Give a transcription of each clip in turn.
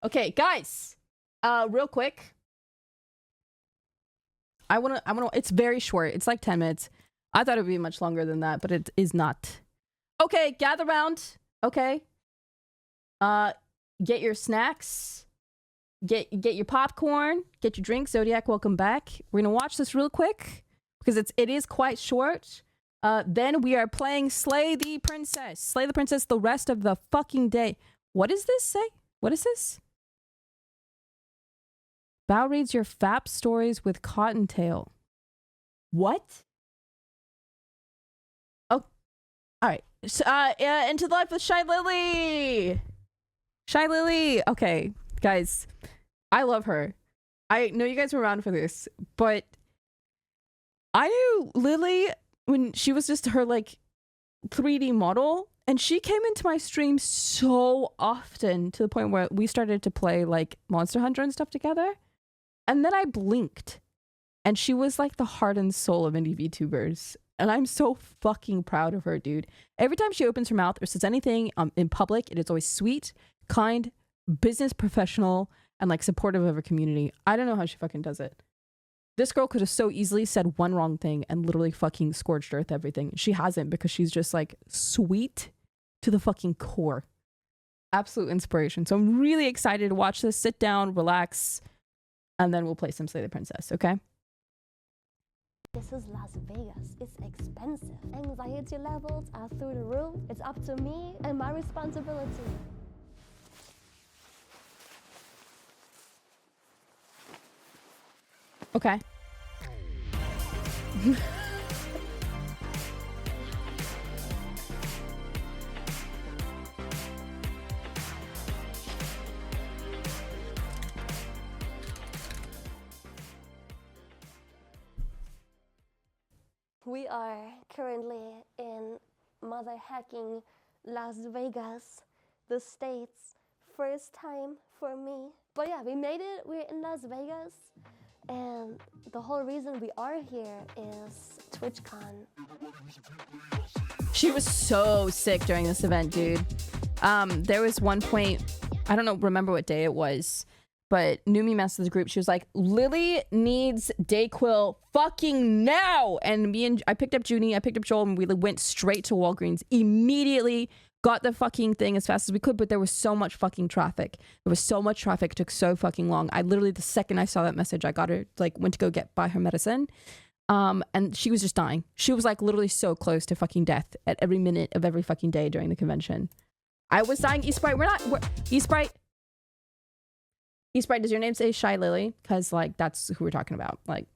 Okay, guys. Real quick. I wanna it's very short. It's like 10 minutes. I thought it would be much longer than that, but it is not. Okay, gather round. Okay. Get your snacks. Get your popcorn. Get your drink. Zodiac, welcome back. We're gonna watch this real quick because it is quite short. Then we are playing Slay the Princess. Slay the Princess the rest of the fucking day. What does this say? What is this? Bao reads your FAP stories with Cottontail. What? Oh, all right. So, into the life with Shylily. Shylily. Okay, guys, I love her. I know you guys were around for this, but I knew Lily when she was just her like 3D model, and she came into my stream so often to the point where we started to play like Monster Hunter and stuff together. And then I blinked, and she was like the heart and soul of indie VTubers. And I'm so fucking proud of her, dude. Every time she opens her mouth or says anything in public, it is always sweet, kind, business professional, and like supportive of her community. I don't know how she fucking does it. This girl could have so easily said one wrong thing and literally fucking scorched earth everything. She hasn't, because she's just like sweet to the fucking core. Absolute inspiration. So I'm really excited to watch this. Sit down, relax, and then we'll play some Slay the Princess, okay? This is Las Vegas. It's expensive. Anxiety levels are through the roof. It's up to me and my responsibility. Okay. We are currently in mother hacking Las Vegas, the States. First time for me. But yeah, we made it. We're in Las Vegas. And the whole reason we are here is TwitchCon. She was so sick during this event, dude. There was one point, I don't remember what day it was, but Numi messaged the group. She was like, Lily needs Dayquil fucking now. And I picked up Junie, I picked up Joel, and we went straight to Walgreens. Immediately got the fucking thing as fast as we could, but there was so much fucking traffic. There was so much traffic, it took so fucking long. I literally, the second I saw that message, I got her, like, went to go buy her medicine. And she was just dying. She was like literally so close to fucking death at every minute of every fucking day during the convention. I was dying. Easprite, Easprite, does your name say Shylily? Because like that's who we're talking about. Like,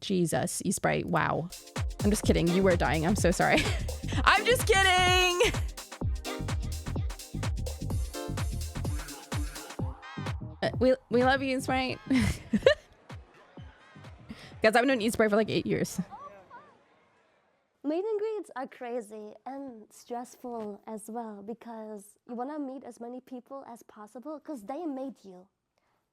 Jesus, Easprite, wow. I'm just kidding. You were dying. I'm so sorry. I'm just kidding. We love you, Easprite. Guys, I've known Easprite for like 8 years. Meet and greets are crazy and stressful as well, because you want to meet as many people as possible because they made you.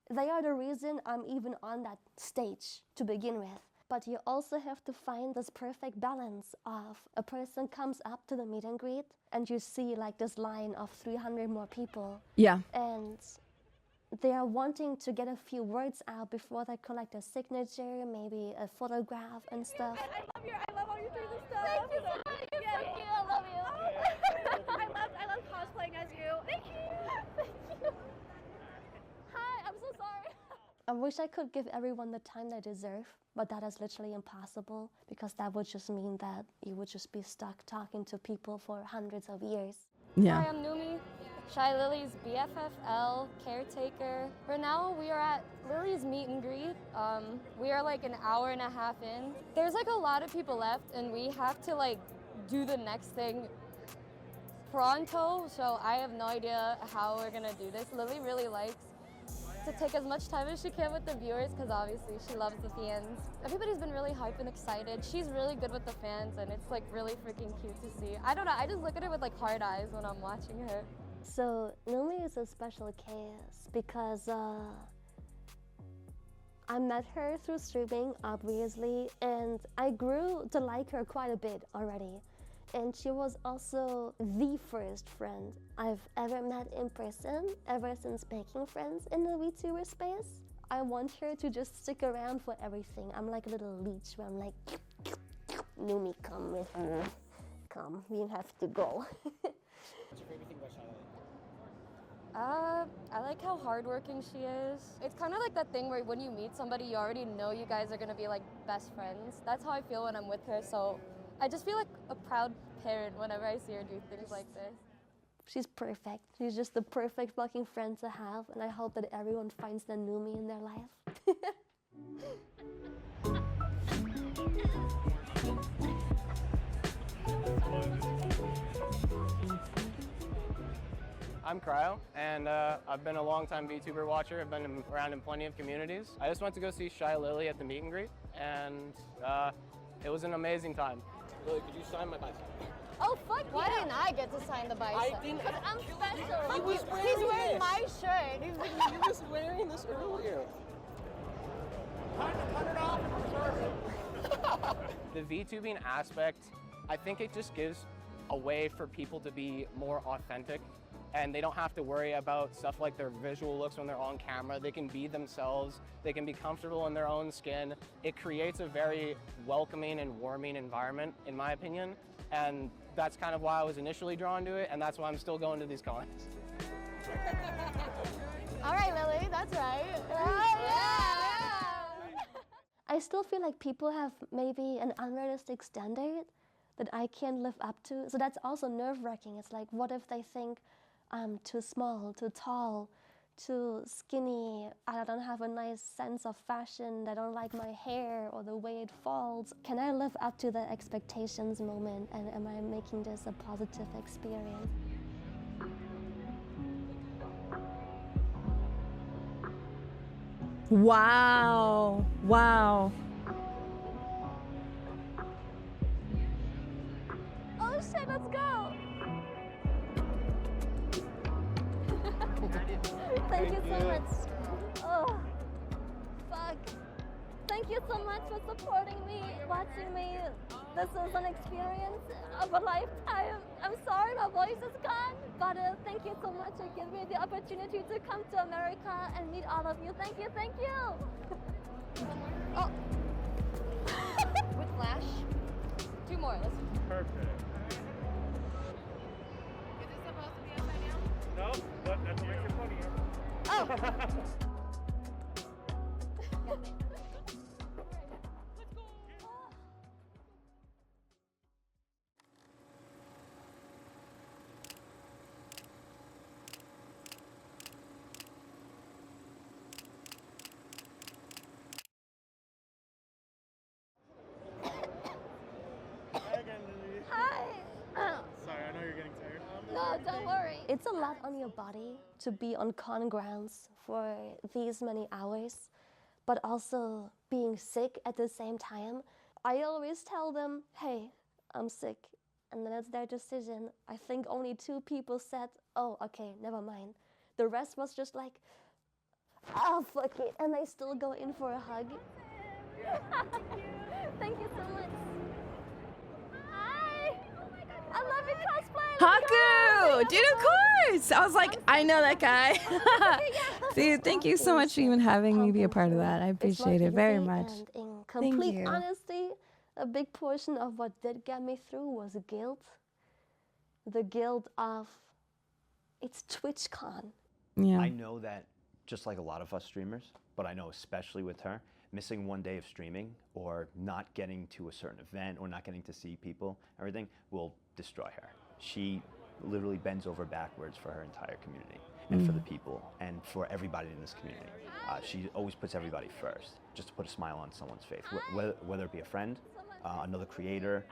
They are the reason I'm even on that stage to begin with. But you also have to find this perfect balance of a person comes up to the meet and greet and you see like this line of 300 more people. Yeah. And they are wanting to get a few words out before they collect a signature, maybe a photograph and stuff. I love how you do this stuff. Thank you so much. You're so cute. I love you. I love cosplaying as you. Thank you. Thank you. Hi, I'm so sorry. I wish I could give everyone the time they deserve, but that is literally impossible, because that would just mean that you would just be stuck talking to people for hundreds of years. Yeah. Hi, I'm Numi, Shylily's BFFL caretaker. For now, we are at Lily's meet and greet. We are like an hour and a half in. There's like a lot of people left, and we have to like do the next thing pronto, so I have no idea how we're gonna do this. Lily really likes to take as much time as she can with the viewers, because obviously she loves the fans. Everybody's been really hyped and excited. She's really good with the fans, and it's like really freaking cute to see. I don't know, I just look at her with like hard eyes when I'm watching her. So Numi is a special case because I met her through streaming, obviously, and I grew to like her quite a bit already. And she was also the first friend I've ever met in person, ever since making friends in the VTuber space. I want her to just stick around for everything. I'm like a little leech where I'm like, Numi, come with me. Come, we have to go. What's your favorite thing about Shylily? I like how hardworking she is. It's kind of like that thing where when you meet somebody, you already know you guys are gonna be like best friends. That's how I feel when I'm with her, so I just feel like a proud parent whenever I see her do things like this. She's perfect. She's just the perfect fucking friend to have, and I hope that everyone finds the Numi in their life. I'm Cryo, and I've been a long-time VTuber watcher. I've been around in plenty of communities. I just went to go see Shylily at the meet and greet, and it was an amazing time. Lily, could you sign my bicep? Oh, fuck Why didn't I get to sign the bicep? I didn't. Because I'm special. He was wearing He's wearing this. my shirt. He was wearing this earlier. The VTubing aspect, I think it just gives a way for people to be more authentic, and they don't have to worry about stuff like their visual looks when they're on camera. They can be themselves. They can be comfortable in their own skin. It creates a very welcoming and warming environment, in my opinion, and that's kind of why I was initially drawn to it, and that's why I'm still going to these cons. All right, Lily, that's right. I still feel like people have maybe an unrealistic standard that I can't live up to. So that's also nerve-wracking. It's like, what if they think I'm too small, too tall, too skinny, I don't have a nice sense of fashion, I don't like my hair or the way it falls. Can I live up to the expectations moment, and am I making this a positive experience? Wow. Wow. Oh shit, let's go. Thank you so much. Oh, fuck. Thank you so much for supporting me, watching me. This is an experience of a lifetime. I'm sorry my voice is gone, but thank you so much for giving me the opportunity to come to America and meet all of you. Thank you, thank you. Oh. With Flash. 2 more, let's Perfect. Is it supposed to be upside down? No, but that's what makes it funnier. Oh! Hi again, Lily. Hi. Sorry, I know you're getting tired. No, don't worry. It's a lot on your body to be on con grounds for these many hours, but also being sick at the same time. I always tell them, hey, I'm sick. And then it's their decision. I think only 2 people said, oh, okay, never mind. The rest was just like, oh, fuck it. And they still go in for a hug. Thank you so much. Hi. I love your cosplay. Haku! Dude, of course! I was like, I know that guy. Dude, thank you so much for even having me be a part of that. I appreciate it very much. And in complete you. honesty, a big portion of what did get me through was guilt. The guilt of, it's TwitchCon. Yeah. I know that just like a lot of us streamers, but I know especially with her, missing 1 day of streaming or not getting to a certain event or not getting to see people, everything will destroy her. She literally bends over backwards for her entire community and for the people and for everybody in this community. She always puts everybody first, just to put a smile on someone's face, whether it be a friend, another creator,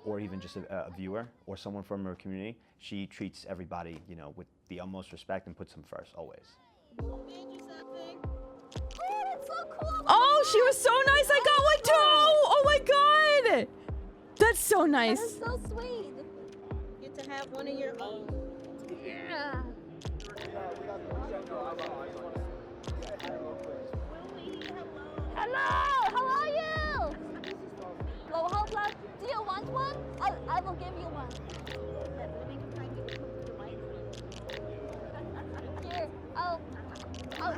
or even just a viewer or someone from her community. She treats everybody, you know, with the utmost respect and puts them first, always. Oh, she was so nice. I got one too. Oh my god. That's so nice. That is so sweet. Get to have one of your own. Yeah. Hello, how are you? Low Hope, do you want one? I will give you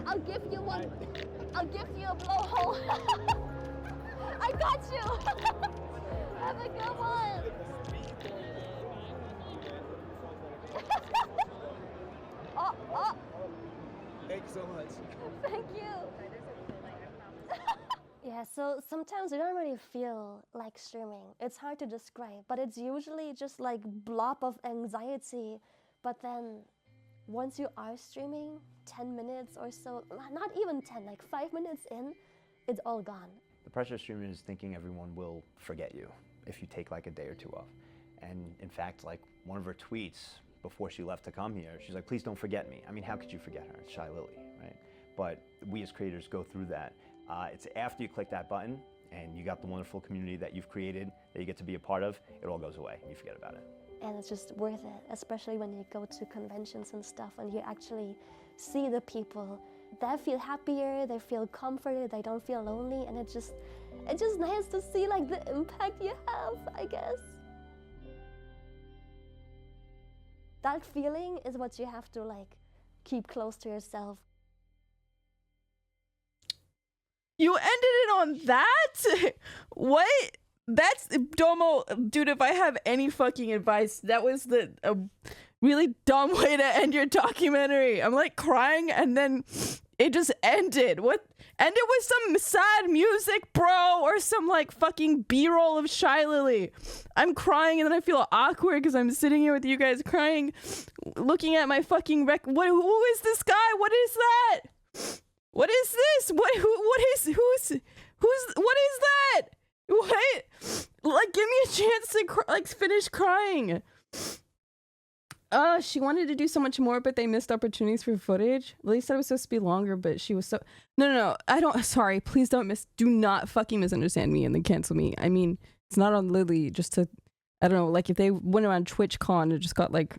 I'll give you one. I'll give you a blowhole. I got you. Have a good one. Oh. Thank you so much. Thank you. Yeah, so sometimes we don't really feel like streaming. It's hard to describe, but it's usually just like blob of anxiety. But then once you are streaming, 10 minutes or so, not even 10, like 5 minutes in, it's all gone. The pressure of streaming is thinking everyone will forget you if you take like a day or two off. And in fact, like one of her tweets before she left to come here, she's like, please don't forget me. I mean, how could you forget her? It's Shylily, right? But we as creators go through that. It's after you click that button and you got the wonderful community that you've created that you get to be a part of, it all goes away and you forget about it. And it's just worth it, especially when you go to conventions and stuff and you actually see the people. They feel happier, they feel comforted, they don't feel lonely, and it's just nice to see like the impact you have, I guess. That feeling is what you have to like keep close to yourself. You ended it on that? What? That's Domo, dude. If I have any fucking advice, that was the really dumb way to end your documentary. I'm like crying, and then it just ended. What? Ended with some sad music, bro, or some like fucking B-roll of Shylily. I'm crying, and then I feel awkward because I'm sitting here with you guys crying, looking at my fucking who is this guy? What is that? What is this? What is that? What? Like, give me a chance to finish crying. She wanted to do so much more, but they missed opportunities for footage. At least it was supposed to be longer, but she was so... No. I don't... Sorry, please do not fucking misunderstand me and then cancel me. I mean, it's not on Lily just to... I don't know, like if they went around TwitchCon and just got like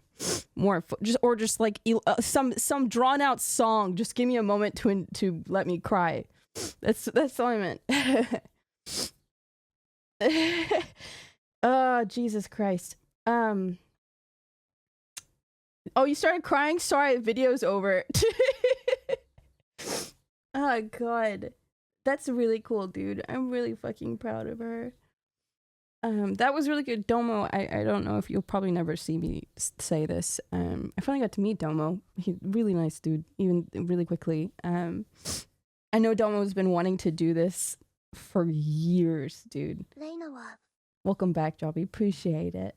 more... just like some drawn out song. Just give me a moment to let me cry. That's all I meant. Oh, Jesus Christ. Oh, you started crying? Sorry, video's over. Oh, God. That's really cool, dude. I'm really fucking proud of her. That was really good. Domo, I don't know if you'll probably never see me say this. I finally got to meet Domo. He's really nice dude, even really quickly. I know Domo's been wanting to do this for years, dude. Layna, what? Welcome back, Jobby. Appreciate it.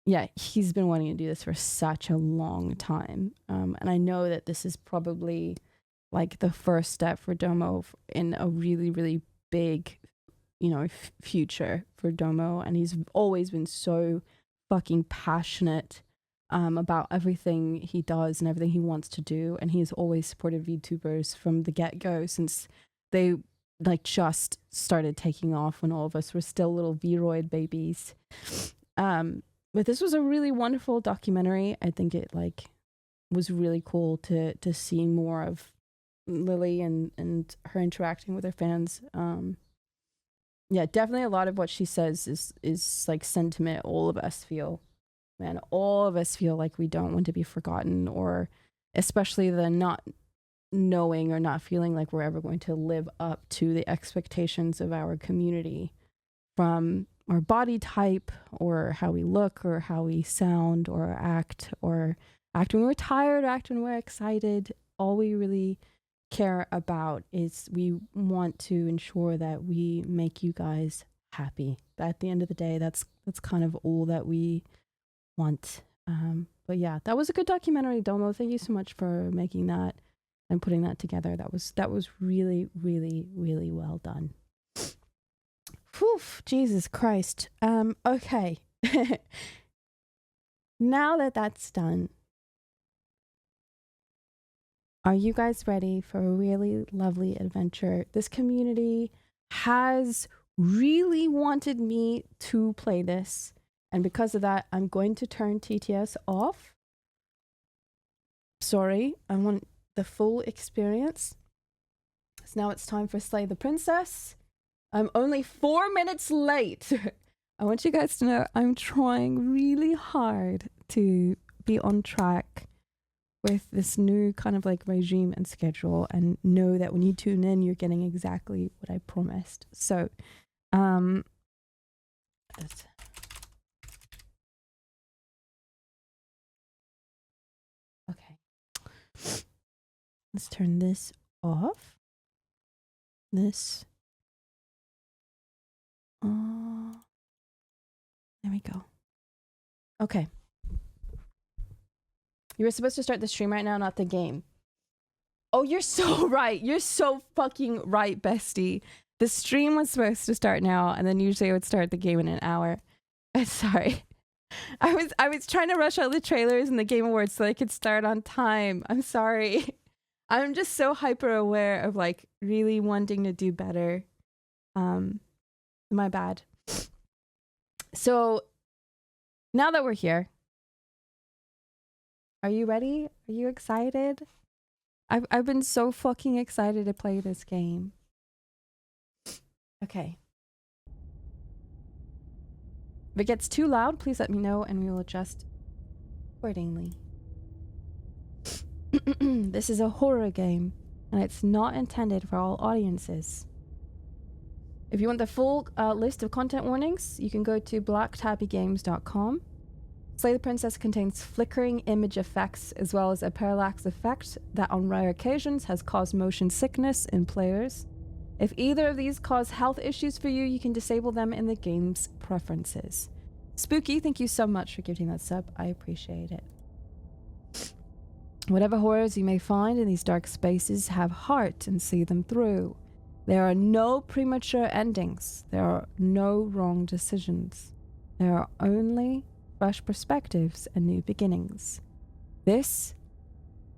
Yeah, he's been wanting to do this for such a long time. And I know that this is probably like the first step for Domo in a really, really big, future for Domo. And he's always been so fucking passionate about everything he does and everything he wants to do. And he has always supported VTubers from the get-go since they just started taking off when all of us were still little Vroid babies. But this was a really wonderful documentary. I think it was really cool to see more of Lily and her interacting with her fans. Yeah, definitely a lot of what she says is like sentiment all of us feel. Man, all of us feel like we don't want to be forgotten, or especially the not knowing or not feeling like we're ever going to live up to the expectations of our community from our body type or how we look or how we sound or act when we're tired, act when we're excited. All we really care about is we want to ensure that we make you guys happy. At the end of the day, that's kind of all that we want. But yeah, that was a good documentary, Domo. Thank you so much for making that and putting that together. That was really, really, really well done. Whew, Jesus Christ. Okay. Now that that's done, are you guys ready for a really lovely adventure? This community has really wanted me to play this, and because of that, I'm going to turn TTS off. Sorry, I want the full experience. So now it's time for Slay the Princess. I'm only 4 minutes late. I want you guys to know I'm trying really hard to be on track with this new kind of like regime and schedule, and know that when you tune in, you're getting exactly what I promised. So, let's- okay. Let's turn this off. This. There we go. Okay. You were supposed to start the stream right now, not the game. Oh, you're so right. You're so fucking right, bestie. The stream was supposed to start now, and then usually I would start the game in an hour. I'm sorry. I was trying to rush out the trailers and the Game Awards so I could start on time. I'm sorry. I'm just so hyper aware of like really wanting to do better. My bad. So now that we're here, are you ready? Are you excited? I've been so fucking excited to play this game. Okay. If it gets too loud, please let me know and we will adjust accordingly. This is a horror game and it's not intended for all audiences. If you want the full list of content warnings, you can go to blacktabbygames.com. Slay the Princess contains flickering image effects as well as a parallax effect that on rare occasions has caused motion sickness in players. If either of these cause health issues for you, you can disable them in the game's preferences. Spooky, thank you so much for giving that sub. I appreciate it. Whatever horrors you may find in these dark spaces, have heart and see them through. There are no premature endings. There are no wrong decisions. There are only fresh perspectives and new beginnings. This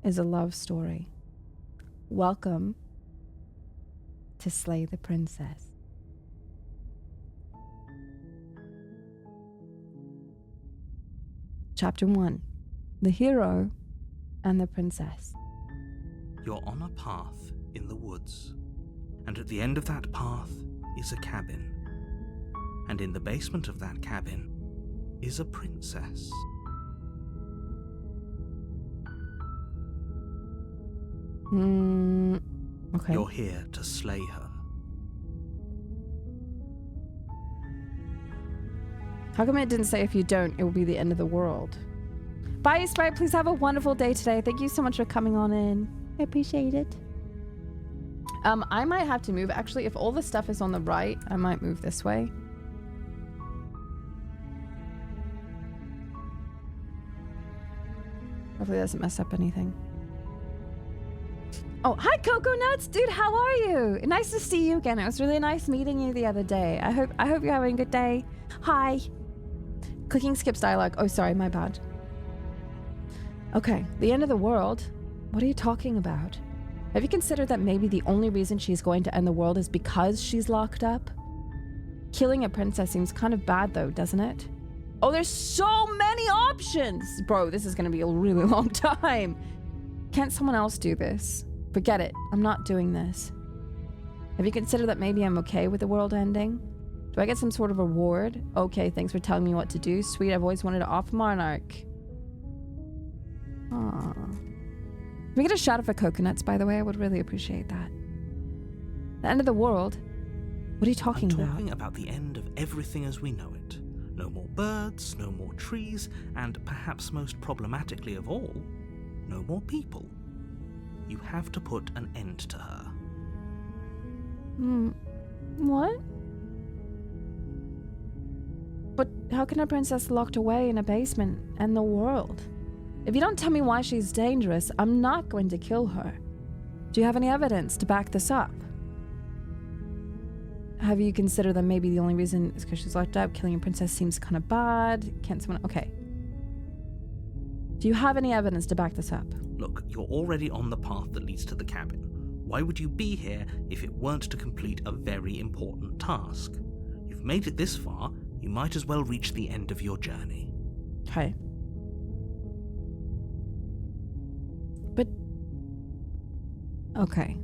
is a love story. Welcome to Slay the Princess. Chapter 1. The Hero and the Princess. You're on a path in the woods, and at the end of that path is a cabin. And in the basement of that cabin is a princess. Okay. You're here to slay her. How come it didn't say if you don't, it will be the end of the world? Bye, Sprite. Please have a wonderful day today. Thank you so much for coming on in. I appreciate it. I might have to move. Actually, if all the stuff is on the right, I might move this way. Hopefully it doesn't mess up anything. Oh, hi Cocoa Nuts, dude. How are you? Nice to see you again. It was really nice meeting you the other day. I hope you're having a good day. Hi. Clicking skips dialogue. Oh, sorry, my bad. Okay, the end of the world. What are you talking about? Have you considered that maybe the only reason she's going to end the world is because she's locked up? Killing a princess seems kind of bad though, doesn't it? Oh, there's so many options! Bro, this is gonna be a really long time. Can't someone else do this? Forget it. I'm not doing this. Have you considered that maybe I'm okay with the world ending? Do I get some sort of reward? Okay, thanks for telling me what to do. Sweet, I've always wanted to off Monarch. Aww. Can we get a shout out for coconuts, by the way? I would really appreciate that. The end of the world? What are you talking about? I'm talking about the end of everything as we know it. No more birds, no more trees, and perhaps most problematically of all, no more people. You have to put an end to her. What? But how can a princess locked away in a basement end the world? If you don't tell me why she's dangerous, I'm not going to kill her. Do you have any evidence to back this up? Have you considered that maybe the only reason is because she's locked up? Killing a princess seems kind of bad. Can't someone... Okay. Do you have any evidence to back this up? Look, you're already on the path that leads to the cabin. Why would you be here if it weren't to complete a very important task? You've made it this far, you might as well reach the end of your journey. Okay. But... Okay.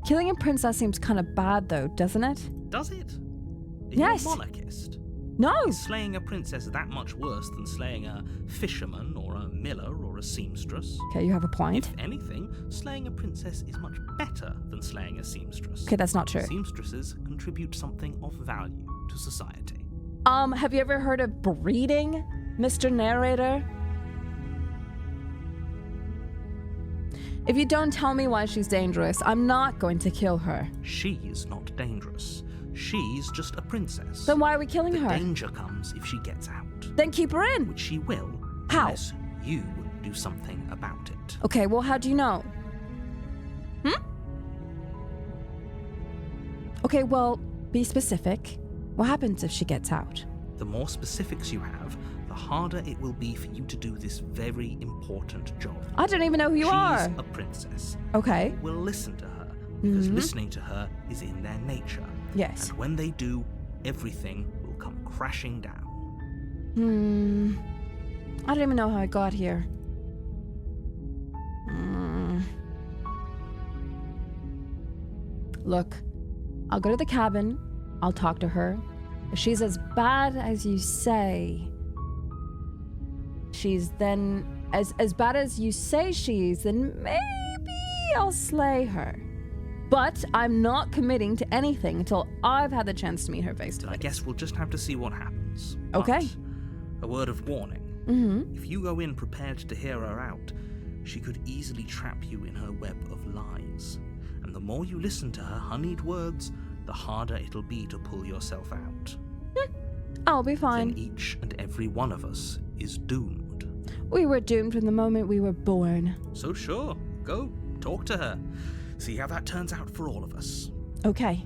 Killing a princess seems kind of bad though, doesn't it? Does it? Are Yes. you a monarchist? No. Is slaying a princess that much worse than slaying a fisherman or a miller or a seamstress? Okay, you have a point. If anything, slaying a princess is much better than slaying a seamstress. Okay, that's not true. Seamstresses contribute something of value to society. Have you ever heard of breeding, Mr. Narrator? If you don't tell me why she's dangerous, I'm not going to kill her. She's not dangerous. She's just a princess. Then why are we killing The her? danger comes if she gets out. Then keep her in. Which she will, How? unless you do something about it. Okay, well, how do you know? Okay, well, be specific. What happens if she gets out? The more specifics you have, the harder it will be for you to do this very important job. I don't even know who you are. She's a princess. Okay. Will listen to her, because listening to her is in their nature. Yes. And when they do, everything will come crashing down. I don't even know how I got here. Look, I'll go to the cabin. I'll talk to her. If she's as bad as you say, she's then as bad as you say she's, then maybe I'll slay her. But I'm not committing to anything until I've had the chance to meet her face to I face. guess we'll just have to see what happens. Okay. But a word of warning. If you go in prepared to hear her out, she could easily trap you in her web of lies. And the more you listen to her honeyed words, the harder it'll be to pull yourself out. I'll be fine. Then each and every one of us is doomed. We were doomed from the moment we were born. So sure, go, talk to her. See how that turns out for all of us. Okay.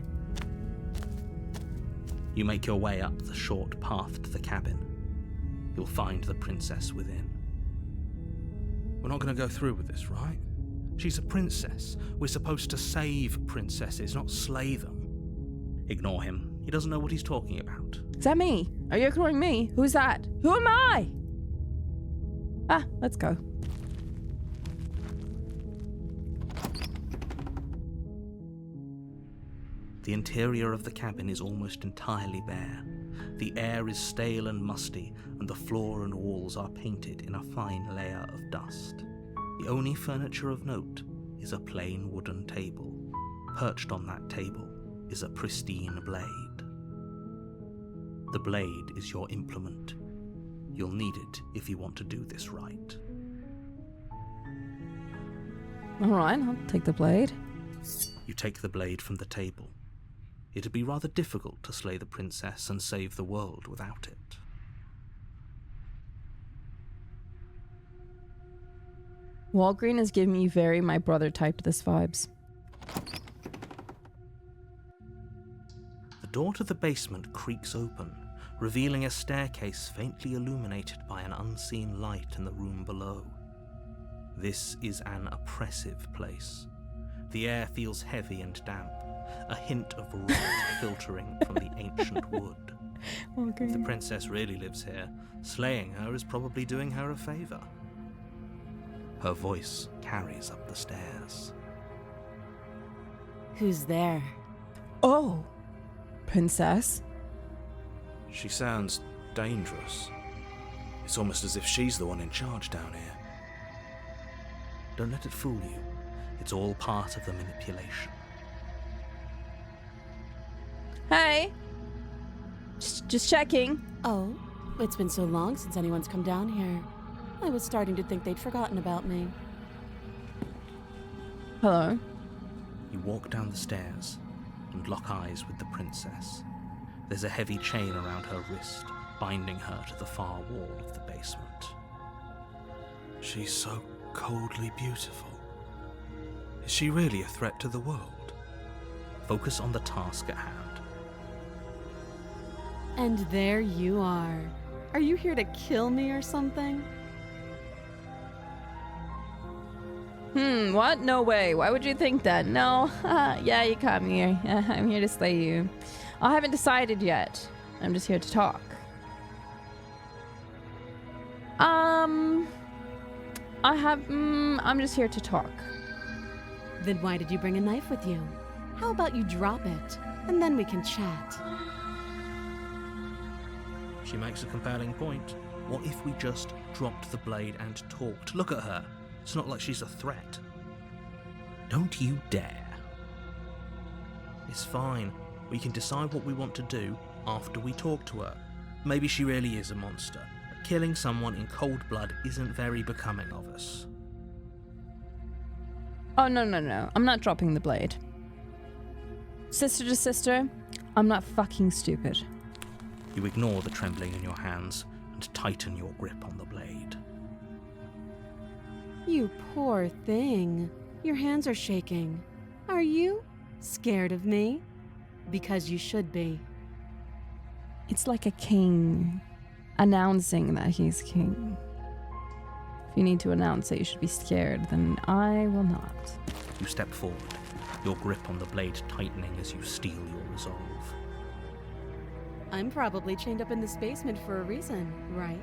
You make your way up the short path to the cabin. You'll find the princess within. We're not going to go through with this, right? She's a princess. We're supposed to save princesses, not slay them. Ignore him. He doesn't know what he's talking about. Is that me? Are you ignoring me? Who's that? Who am I? Let's go. The interior of the cabin is almost entirely bare. The air is stale and musty, and the floor and walls are painted in a fine layer of dust. The only furniture of note is a plain wooden table. Perched on that table is a pristine blade. The blade is your implement. You'll need it if you want to do this right. All right, I'll take the blade. You take the blade from the table. It'd be rather difficult to slay the princess and save the world without it. Walgreen is giving me very my brother type this vibes. The door to the basement creaks open, revealing a staircase faintly illuminated by an unseen light in the room below. This is an oppressive place. The air feels heavy and damp, a hint of rot filtering from the ancient wood. If the princess really lives here, slaying her is probably doing her a favor. Her voice carries up the stairs. Who's there? Oh, princess. She sounds dangerous. It's almost as if she's the one in charge down here. Don't let it fool you. It's all part of the manipulation. Hey. Just checking. Oh, it's been so long since anyone's come down here. I was starting to think they'd forgotten about me. Hello. You walk down the stairs and lock eyes with the princess. There's a heavy chain around her wrist, binding her to the far wall of the basement. She's so coldly beautiful. Is she really a threat to the world? Focus on the task at hand. And there you are. Are you here to kill me or something? What? No way. Why would you think that? No. Yeah, you caught me here. I'm here to slay you. I haven't decided yet. I'm just here to talk. I'm just here to talk. Then why did you bring a knife with you? How about you drop it, and then we can chat? She makes a compelling point. What if we just dropped the blade and talked? Look at her. It's not like she's a threat. Don't you dare. It's fine. We can decide what we want to do after we talk to her. Maybe she really is a monster. But killing someone in cold blood isn't very becoming of us. Oh, no. I'm not dropping the blade. Sister to sister, I'm not fucking stupid. You ignore the trembling in your hands and tighten your grip on the blade. You poor thing. Your hands are shaking. Are you scared of me? Because you should be. It's like a king announcing that he's king. If you need to announce that you should be scared, then I will not. You step forward, your grip on the blade tightening as you steel your resolve. I'm probably chained up in this basement for a reason, right?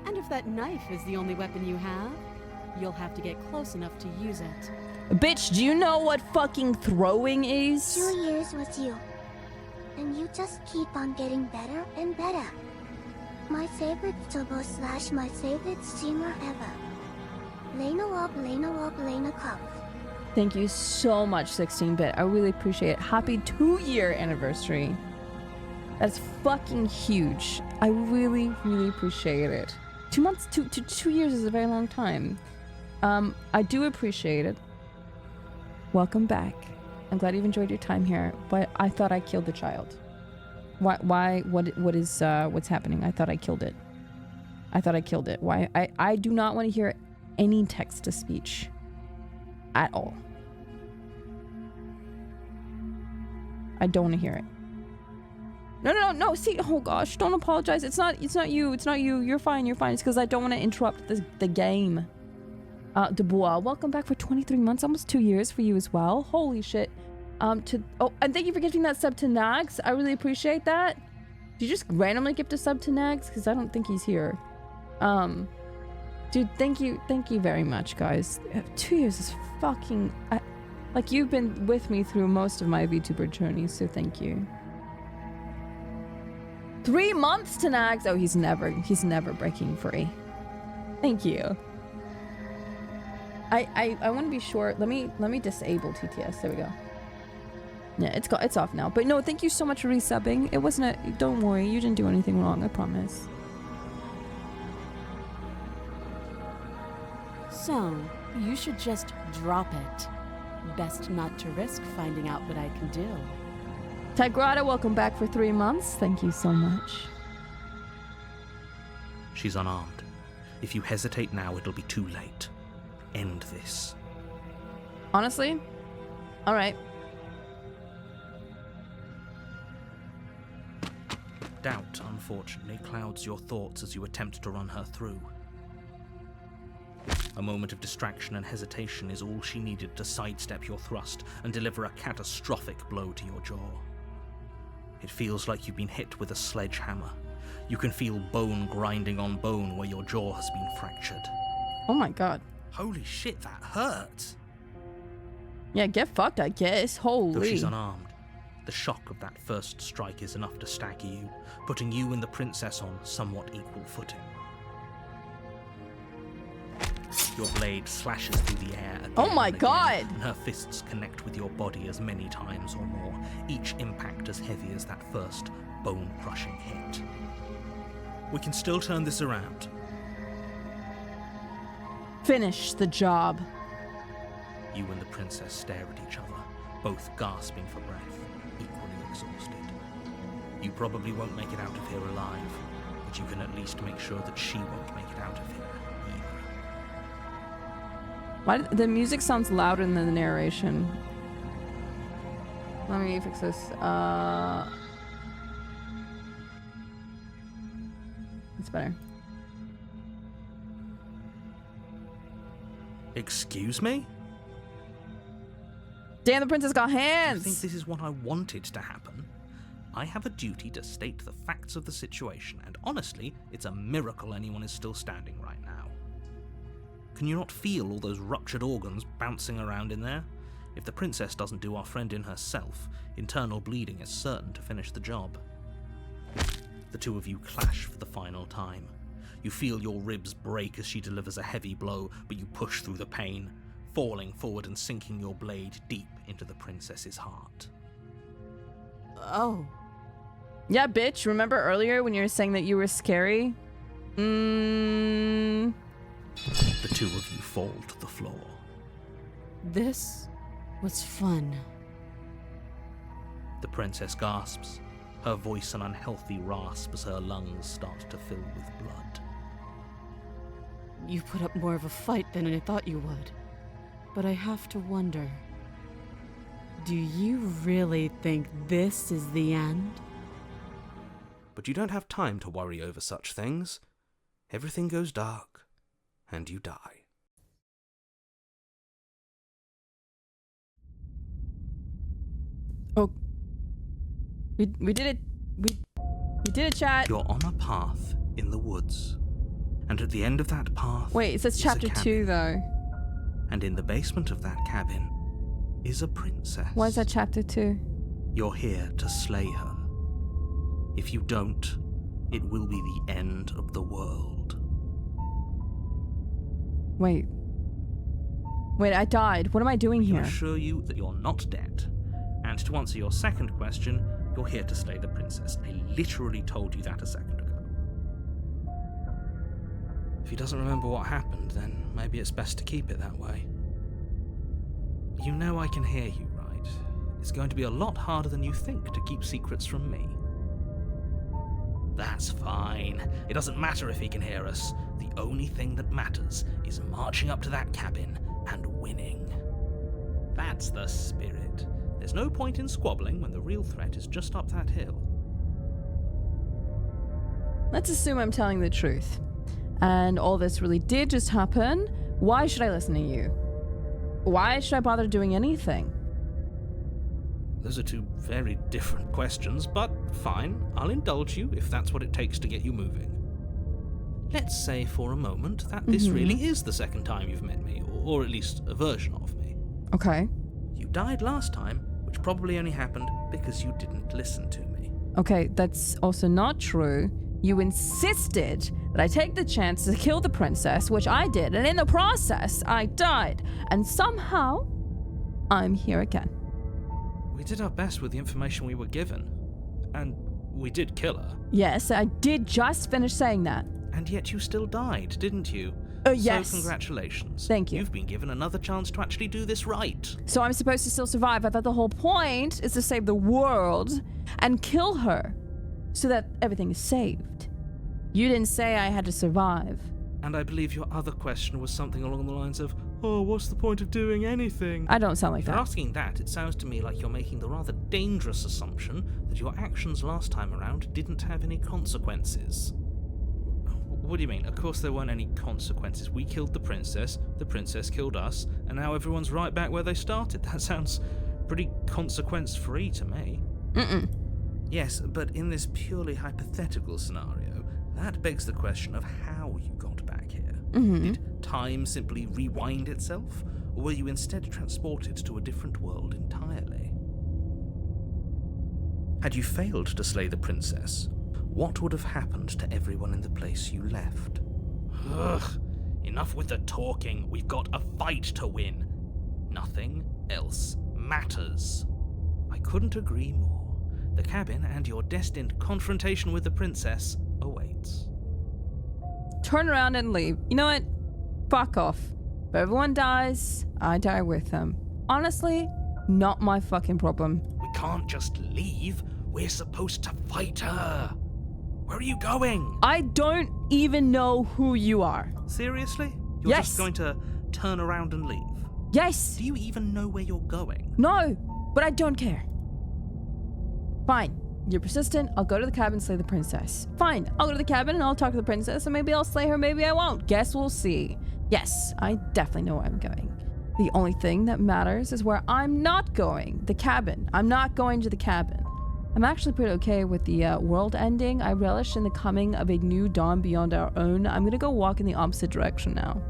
And if that knife is the only weapon you have, you'll have to get close enough to use it. Bitch, do you know what fucking throwing is? 2 years with you. And you just keep on getting better and better. My favorite Tobo / my favorite streamer ever. Layna Wop, Layna Wop, Layna Cup. Thank you so much, 16-bit. I really appreciate it. Happy 2-year anniversary. That's fucking huge. I really, really appreciate it. 2 months, 2 years is a very long time. I do appreciate it. Welcome back. I'm glad you've enjoyed your time here, but I thought I killed the child. Why? What's happening? I thought I killed it. Why? I do not want to hear any text to speech at all. I don't want to hear it. No. See, oh gosh, don't apologize. It's not you. You're fine. It's because I don't want to interrupt the game. Dubois, welcome back for 23 months, almost 2 years for you as well. Holy shit. And thank you for gifting that sub to Nags. I really appreciate that. Did you just randomly gift a sub to Nags? Because I don't think he's here. Dude, thank you very much, guys. 2 years is fucking... like, you've been with me through most of my VTuber journey, so thank you. 3 months to Nags. Oh, he's never breaking free. Thank you. I want to be sure. Let me disable TTS. There we go. Yeah, it's off now. But no, thank you so much for resubbing. It wasn't a... Don't worry, you didn't do anything wrong, I promise. So, you should just drop it. Best not to risk finding out what I can do. Tigrata, welcome back for 3 months. Thank you so much. She's unarmed. If you hesitate now, it'll be too late. End this. Honestly? Alright. Doubt, unfortunately, clouds your thoughts as you attempt to run her through. A moment of distraction and hesitation is all she needed to sidestep your thrust and deliver a catastrophic blow to your jaw. It feels like you've been hit with a sledgehammer. You can feel bone grinding on bone where your jaw has been fractured. Oh my god. Holy shit, that hurt! Yeah, get fucked, I guess. Holy. Though she's unarmed, the shock of that first strike is enough to stagger you, putting you and the princess on somewhat equal footing. Your blade slashes through the air again. Oh my and again, god! And her fists connect with your body as many times or more, each impact as heavy as that first bone-crushing hit. We can still turn this around. Finish the job. You and the princess stare at each other, both gasping for breath, equally exhausted. You probably won't make it out of here alive, but you can at least make sure that she won't make it out of here either. Why the music sounds louder than the narration? Let me fix this. It's better. Excuse me? Damn, the princess got Do you hands! think this is what I wanted to happen? I have a duty to state the facts of the situation, and honestly, it's a miracle anyone is still standing right now. Can you not feel all those ruptured organs bouncing around in there? If the princess doesn't do our friend in herself, internal bleeding is certain to finish the job. The two of you clash for the final time. You feel your ribs break as she delivers a heavy blow, but you push through the pain, falling forward and sinking your blade deep into the princess's heart. Oh. Yeah, bitch, remember earlier when you were saying that you were scary? The two of you fall to the floor. This was fun. The princess gasps, her voice an unhealthy rasp as her lungs start to fill with blood. You put up more of a fight than I thought you would. But I have to wonder, do you really think this is the end? But you don't have time to worry over such things. Everything goes dark, and you die. Oh. We did it. We did it, chat. You're on a path in the woods. And at the end of that path... Wait, it says chapter 2, though. And in the basement of that cabin is a princess. Why is that chapter 2? You're here to slay her. If you don't, it will be the end of the world. Wait, I died. What am I doing here? I assure you that you're not dead. And to answer your second question, you're here to slay the princess. I literally told you that a second ago. If he doesn't remember what happened, then maybe it's best to keep it that way. You know I can hear you, right? It's going to be a lot harder than you think to keep secrets from me. That's fine. It doesn't matter if he can hear us. The only thing that matters is marching up to that cabin and winning. That's the spirit. There's no point in squabbling when the real threat is just up that hill. Let's assume I'm telling the truth. And all this really did just happen. Why should I listen to you? Why should I bother doing anything? Those are two very different questions, but fine, I'll indulge you if that's what it takes to get you moving. Let's say for a moment that this really is the second time you've met me, or at least a version of me. Okay. You died last time, which probably only happened because you didn't listen to me. Okay, that's also not true. You insisted that I take the chance to kill the princess, which I did, and in the process, I died. And somehow, I'm here again. We did our best with the information we were given. And we did kill her. Yes, I did just finish saying that. And yet you still died, didn't you? Yes. So congratulations. Thank you. You've been given another chance to actually do this right. So I'm supposed to still survive. I thought the whole point is to save the world and kill her so that everything is saved. You didn't say I had to survive. And I believe your other question was something along the lines of, oh, what's the point of doing anything? I don't sound like if that. If you're asking that, it sounds to me like you're making the rather dangerous assumption that your actions last time around didn't have any consequences. What do you mean? Of course there weren't any consequences. We killed the princess killed us, and now everyone's right back where they started. That sounds pretty consequence-free to me. Yes, but in this purely hypothetical scenario, that begs the question of how you got back here. Did time simply rewind itself, or were you instead transported to a different world entirely? Had you failed to slay the princess, what would have happened to everyone in the place you left? Ugh, enough with the talking. We've got a fight to win. Nothing else matters. I couldn't agree more. The cabin and your destined confrontation with the princess awaits. Turn around and leave. You know what? Fuck off. If everyone dies, I die with them. Honestly, not my fucking problem. We can't just leave. We're supposed to fight her. Where are you going? I don't even know who you are. Seriously? You're just going to turn around and leave? Yes. Do you even know where you're going? No, but I don't care. Fine. You're persistent. I'll go to the cabin and slay the princess. Fine. I'll go to the cabin and I'll talk to the princess and maybe I'll slay her, maybe I won't. Guess we'll see. Yes, I definitely know where I'm going. The only thing that matters is where I'm not going. The cabin. I'm not going to the cabin. I'm actually pretty okay with the world ending. I relish in the coming of a new dawn beyond our own. I'm gonna go walk in the opposite direction now.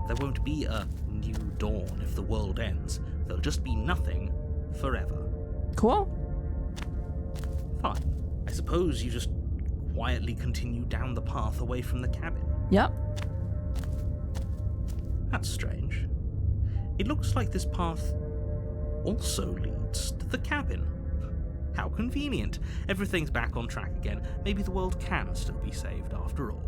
There won't be a new dawn if the world ends. There'll just be nothing forever. Cool. Fine. I suppose you just quietly continue down the path away from the cabin. Yep. That's strange. It looks like this path also leads to the cabin. How convenient. Everything's back on track again. Maybe the world can still be saved after all.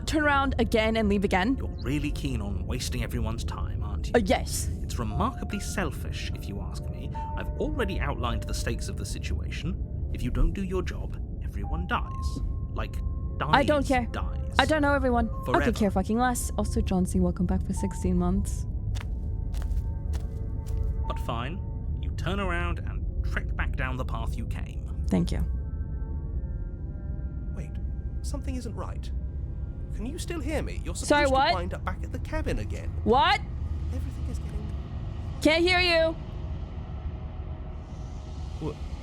Turn around again and leave again. You're really keen on wasting everyone's time, aren't you? Yes. It's remarkably selfish, if you ask me. I've already outlined the stakes of the situation. If you don't do your job, everyone dies. Like, dies. I don't care. Dies. I don't know everyone. I Forever. could care fucking less. Also, John C., welcome back for 16 months. But fine. You turn around and trek back down the path you came. Thank you. Wait, something isn't right. Can you still hear me? You're supposed Sorry, what? to wind up back at the cabin again. What? Everything is getting... Can't hear you.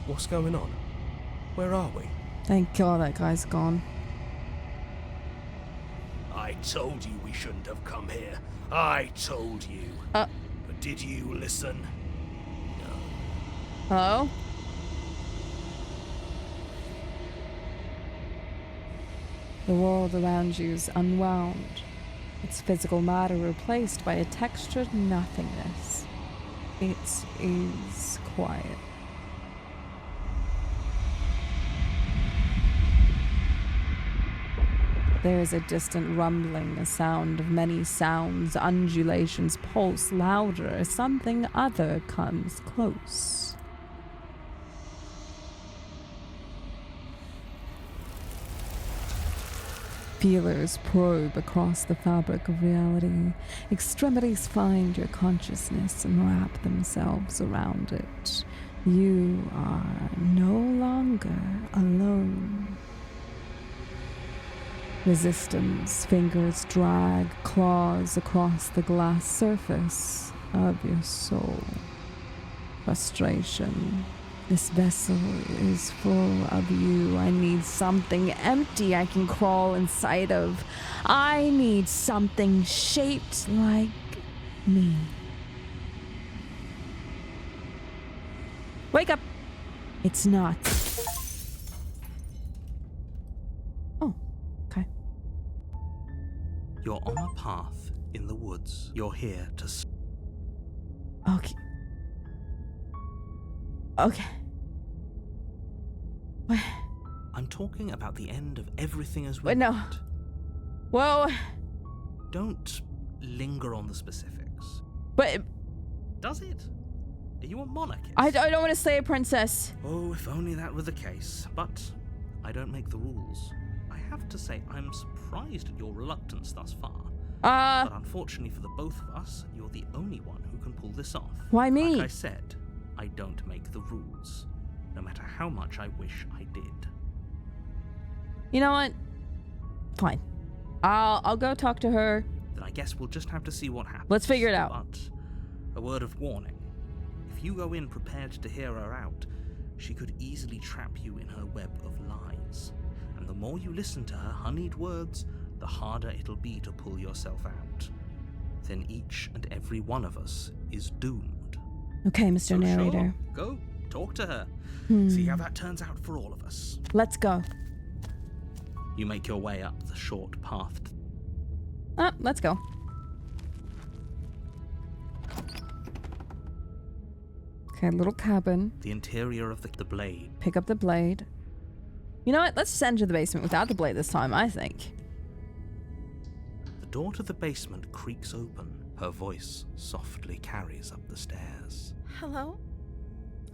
What's going on? Where are we? Thank God that guy's gone. I told you we shouldn't have come here. I told you. But did you listen? Hello? The world around you is unwound, its physical matter replaced by a textured nothingness. It is quiet. There is a distant rumbling, a sound of many sounds, undulations pulse louder as something other comes close. Feelers probe across the fabric of reality. Extremities find your consciousness and wrap themselves around it. You are no longer alone. Resistance, fingers drag claws across the glass surface of your soul. Frustration. This vessel is full of you. I need something empty I can crawl inside of. I need something shaped like me. Wake up! It's not. Oh, okay. You're on a path in the woods. You're here to... Okay. Okay. What? I'm talking about the end of everything as we Wait, no. know it. Whoa. Don't linger on the specifics. But... Does it? Are you a monarchist? I don't want to slay a princess. Oh, if only that were the case. But I don't make the rules. I have to say, I'm surprised at your reluctance thus far. But unfortunately for the both of us, you're the only one who can pull this off. Why me? Like I said, I don't make the rules, no matter how much I wish I did. You know what? Fine. I'll go talk to her. Then I guess we'll just have to see what happens. Let's figure it out. But a word of warning. If you go in prepared to hear her out, she could easily trap you in her web of lies. And the more you listen to her honeyed words, the harder it'll be to pull yourself out. Then each and every one of us is doomed. Okay, Mr. So Narrator. Sure, go, talk to her. See how that turns out for all of us. Let's go. You make your way up the short path. Let's go. Okay, little cabin. The interior of the blade. Pick up the blade. You know what? Let's just enter the basement without the blade this time, I think. The door to the basement creaks open. Her voice softly carries up the stairs. Hello?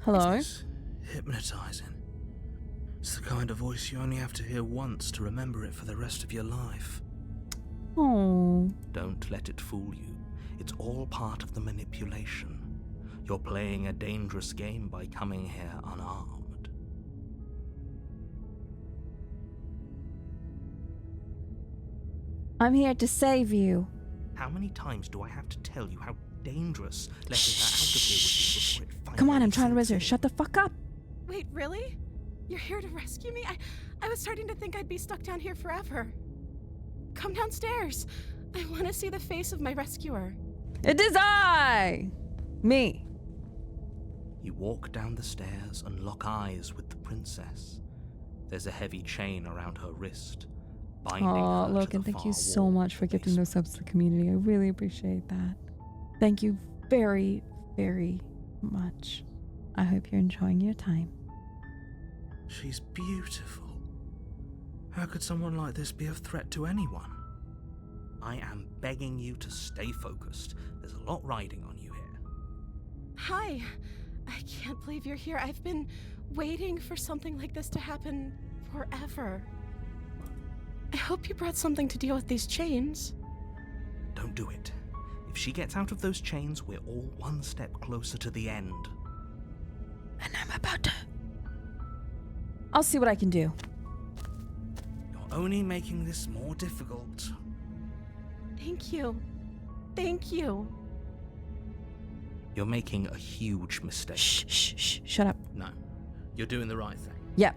Hello? It's hypnotizing. It's the kind of voice you only have to hear once to remember it for the rest of your life. Oh. Don't let it fool you. It's all part of the manipulation. You're playing a dangerous game by coming here unarmed. I'm here to save you. How many times do I have to tell you how dangerous letting her out of here would be before it finally Come on, I'm trying to sinks raise her. in? Shut the fuck up. Wait, really? You're here to rescue me? I was starting to think I'd be stuck down here forever. Come downstairs. I want to see the face of my rescuer. It is I! Me. You walk down the stairs and lock eyes with the princess. There's a heavy chain around her wrist, binding her to Logan, the thank you far so wall much of for the gifting those subs to the community. I really appreciate that. Thank you very, very much. I hope you're enjoying your time. She's beautiful. How could someone like this be a threat to anyone? I am begging you to stay focused. There's a lot riding on you here. Hi. I can't believe you're here. I've been waiting for something like this to happen forever. I hope you brought something to deal with these chains. Don't do it. If she gets out of those chains, we're all one step closer to the end. And I'm about to... I'll see what I can do. You're only making this more difficult. Thank you. Thank you. You're making a huge mistake. Shh. Shut up. No, you're doing the right thing. Yep.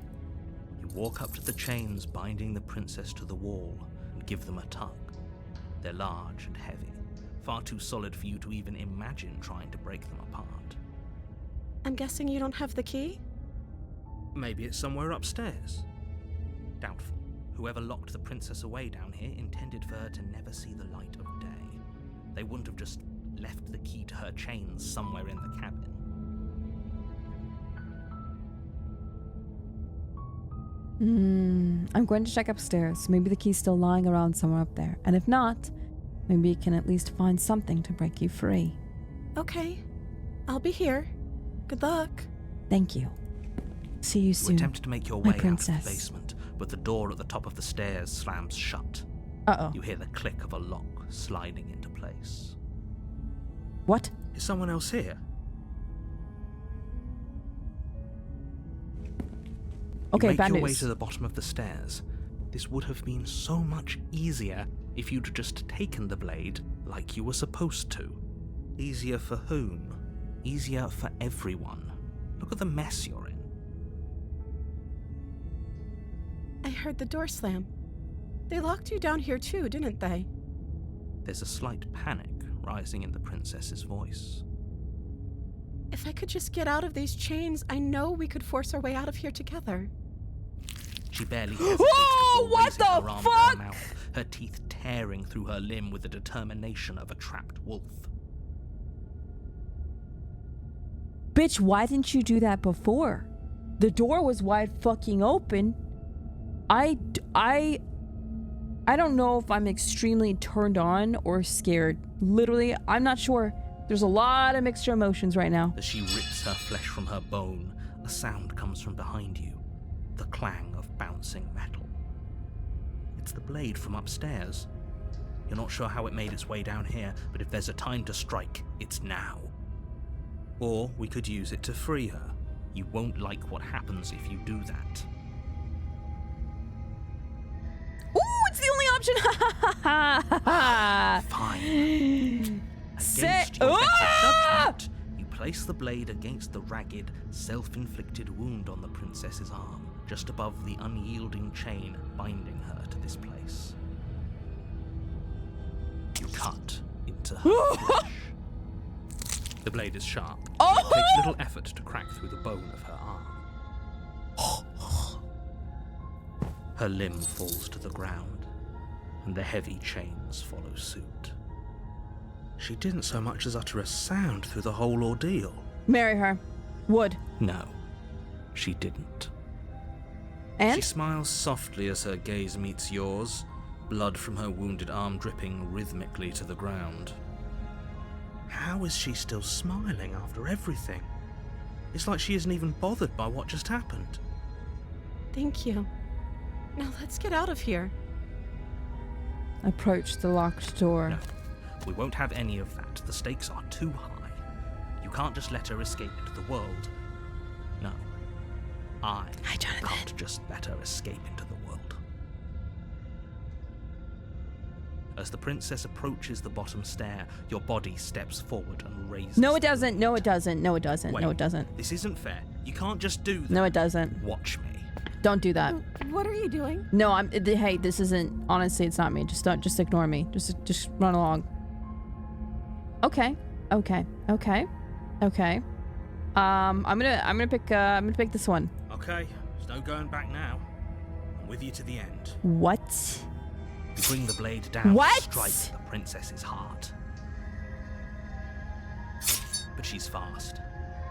You walk up to the chains binding the princess to the wall and give them a tug. They're large and heavy, far too solid for you to even imagine trying to break them apart. I'm guessing you don't have the key? Maybe it's somewhere upstairs. Doubtful. Whoever locked the princess away down here intended for her to never see the light of day. They wouldn't have just left the key to her chains somewhere in the cabin. I'm going to check upstairs. Maybe the key's still lying around somewhere up there. And if not, maybe you can at least find something to break you free. Okay. I'll be here. Good luck. Thank you. See you soon. You attempt to make your my way out princess. of the basement, but the door at the top of the stairs slams shut. Uh-oh. You hear the click of a lock sliding into place. What? Is someone else here? Okay, you bad make your way news. to the bottom of the stairs. This would have been so much easier if you'd just taken the blade like you were supposed to. Easier for whom? Easier for everyone. Look at the mess you're in. I heard the door slam. They locked you down here too, didn't they? There's a slight panic rising in the princess's voice. If I could just get out of these chains, I know we could force our way out of here together. She barely hesitates Oh, before what raising the her arm to fuck? her mouth, her teeth tearing through her limb with the determination of a trapped wolf. Bitch, why didn't you do that before? The door was wide fucking open. I don't know if I'm extremely turned on or scared. Literally, I'm not sure. There's a lot of mixed emotions right now. As she rips her flesh from her bone, a sound comes from behind you. The clang of bouncing metal. It's the blade from upstairs. You're not sure how it made its way down here, but if there's a time to strike, it's now. Or we could use it to free her. You won't like what happens if you do that. Ooh, it's the only option. Fine. Against your better judgment, you place the blade against the ragged, self-inflicted wound on the princess's arm, just above the unyielding chain binding her to this place. You cut into her flesh. The blade is sharp. It takes little effort to crack through the bone of her arm. Her limb falls to the ground, and the heavy chains follow suit. She didn't so much as utter a sound through the whole ordeal. Marry her. Would. No, she didn't. And? She smiles softly as her gaze meets yours, blood from her wounded arm dripping rhythmically to the ground. How is she still smiling after everything? It's like she isn't even bothered by what just happened. Thank you. Now let's get out of here. Approach the locked door. No, we won't have any of that. The stakes are too high. You can't just let her escape into the world. No, I can't just let her escape into the world. As the princess approaches the bottom stair, your body steps forward and raises. No, it doesn't. No, it doesn't. No, it doesn't. Wait, no, it doesn't. This isn't fair. You can't just do that. No, it doesn't. Watch me. Don't do that. What are you doing? No, hey, this isn't. Honestly, it's not me. Just ignore me. Just run along. Okay. I'm gonna pick this one. Okay, there's no going back now. I'm with you to the end. What? You bring the blade down What? to strike the princess's heart. But she's fast.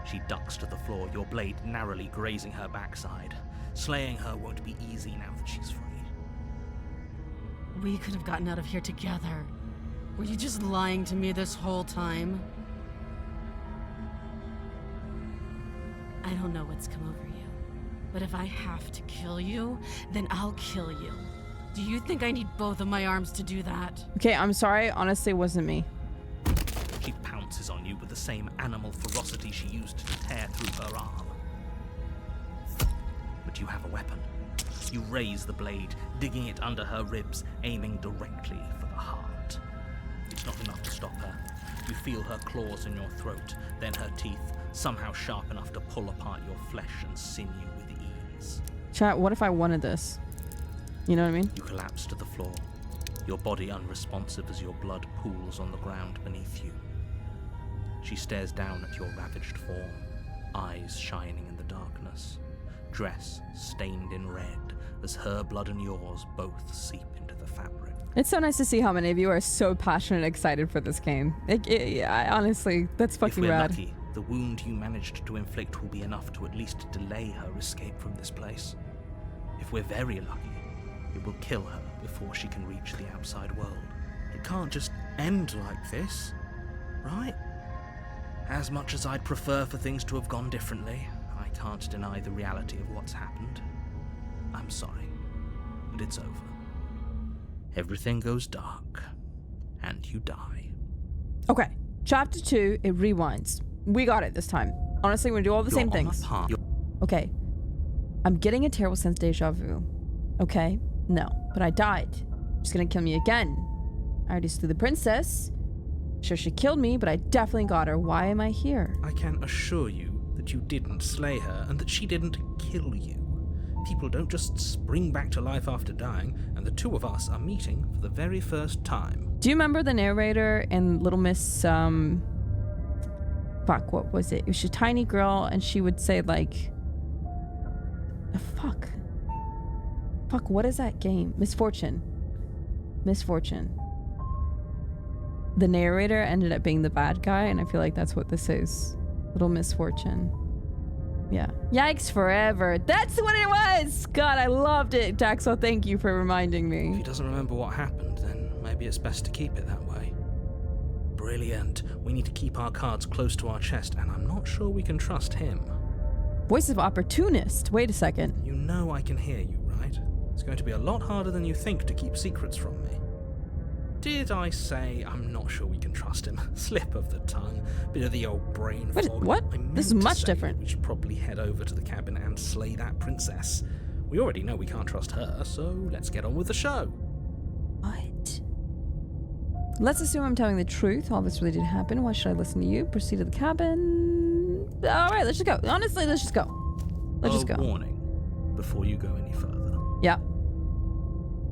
She ducks to the floor, your blade narrowly grazing her backside. Slaying her won't be easy now that she's free. We could have gotten out of here together. Were you just lying to me this whole time? I don't know what's come over you, but if I have to kill you, then I'll kill you. Do you think I need both of my arms to do that? Okay, I'm sorry. Honestly, it wasn't me. She pounces on you with the same animal ferocity she used to tear through her arm. But you have a weapon. You raise the blade, digging it under her ribs, aiming directly for the heart. It's not enough to stop her. You feel her claws in your throat, then her teeth, somehow sharp enough to pull apart your flesh and sinew with ease. Chat, what if I wanted this? You know what I mean? You collapse to the floor, your body unresponsive as your blood pools on the ground beneath you. She stares down at your ravaged form, eyes shining in the darkness, dress stained in red as her blood and yours both seep into the fabric. It's so nice to see how many of you are so passionate and excited for this game. Honestly, that's fucking If we're rad. lucky, the wound you managed to inflict will be enough to at least delay her escape from this place. If we're very lucky, it will kill her before she can reach the outside world. It can't just end like this, right? As much as I'd prefer for things to have gone differently, I can't deny the reality of what's happened. I'm sorry, but it's over. Everything goes dark, and you die. Okay, chapter 2, it rewinds. We got it this time. Honestly, we're gonna do all the same things. Okay, I'm getting a terrible sense of deja vu. Okay, no, but I died. She's gonna kill me again. I already slew the princess. Sure, she killed me, but I definitely got her. Why am I here? I can assure you that you didn't slay her and that she didn't kill you. People don't just spring back to life after dying, and the two of us are meeting for the very first time. Do you remember the narrator in Little Miss, fuck, what was it? It was a tiny girl, and she would say, like, fuck, what is that game? Misfortune. The narrator ended up being the bad guy, and I feel like that's what this is. Little Misfortune. Yeah. Yikes forever. That's what it was! God, I loved it. Daxo, thank you for reminding If me. he doesn't remember what happened, then maybe it's best to keep it that way. Brilliant. We need to keep our cards close to our chest, and I'm not sure we can trust him. Voice of opportunist. Wait a second. You know I can hear you, right? It's going to be a lot harder than you think to keep secrets from me. Did I say I'm not sure we can trust him? Slip of the tongue, bit of the old brain fog. What? I meant This is to much say different. We should probably head over to the cabin and slay that princess. We already know we can't trust her, so let's get on with the show. What? Let's assume I'm telling the truth. All this really did happen. Why should I listen to you? Proceed to the cabin. Alright, let's just go. Honestly, let's just go. Let's just go. Warning, before you go any further. Yeah.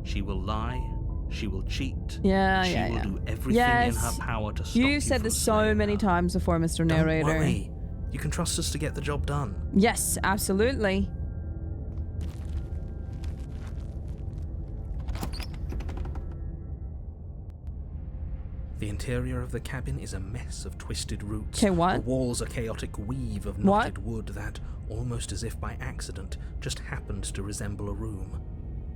She will lie, she will cheat. Yeah, she yeah, will yeah. do everything in her power to stop You said from this so slaying many her. times before, Mr. Don't Narrator. worry. You can trust us to get the job done. Yes, absolutely. The interior of the cabin is a mess of twisted roots. Okay, what? The walls a chaotic weave of What? knotted wood that, almost as if by accident, just happened to resemble a room.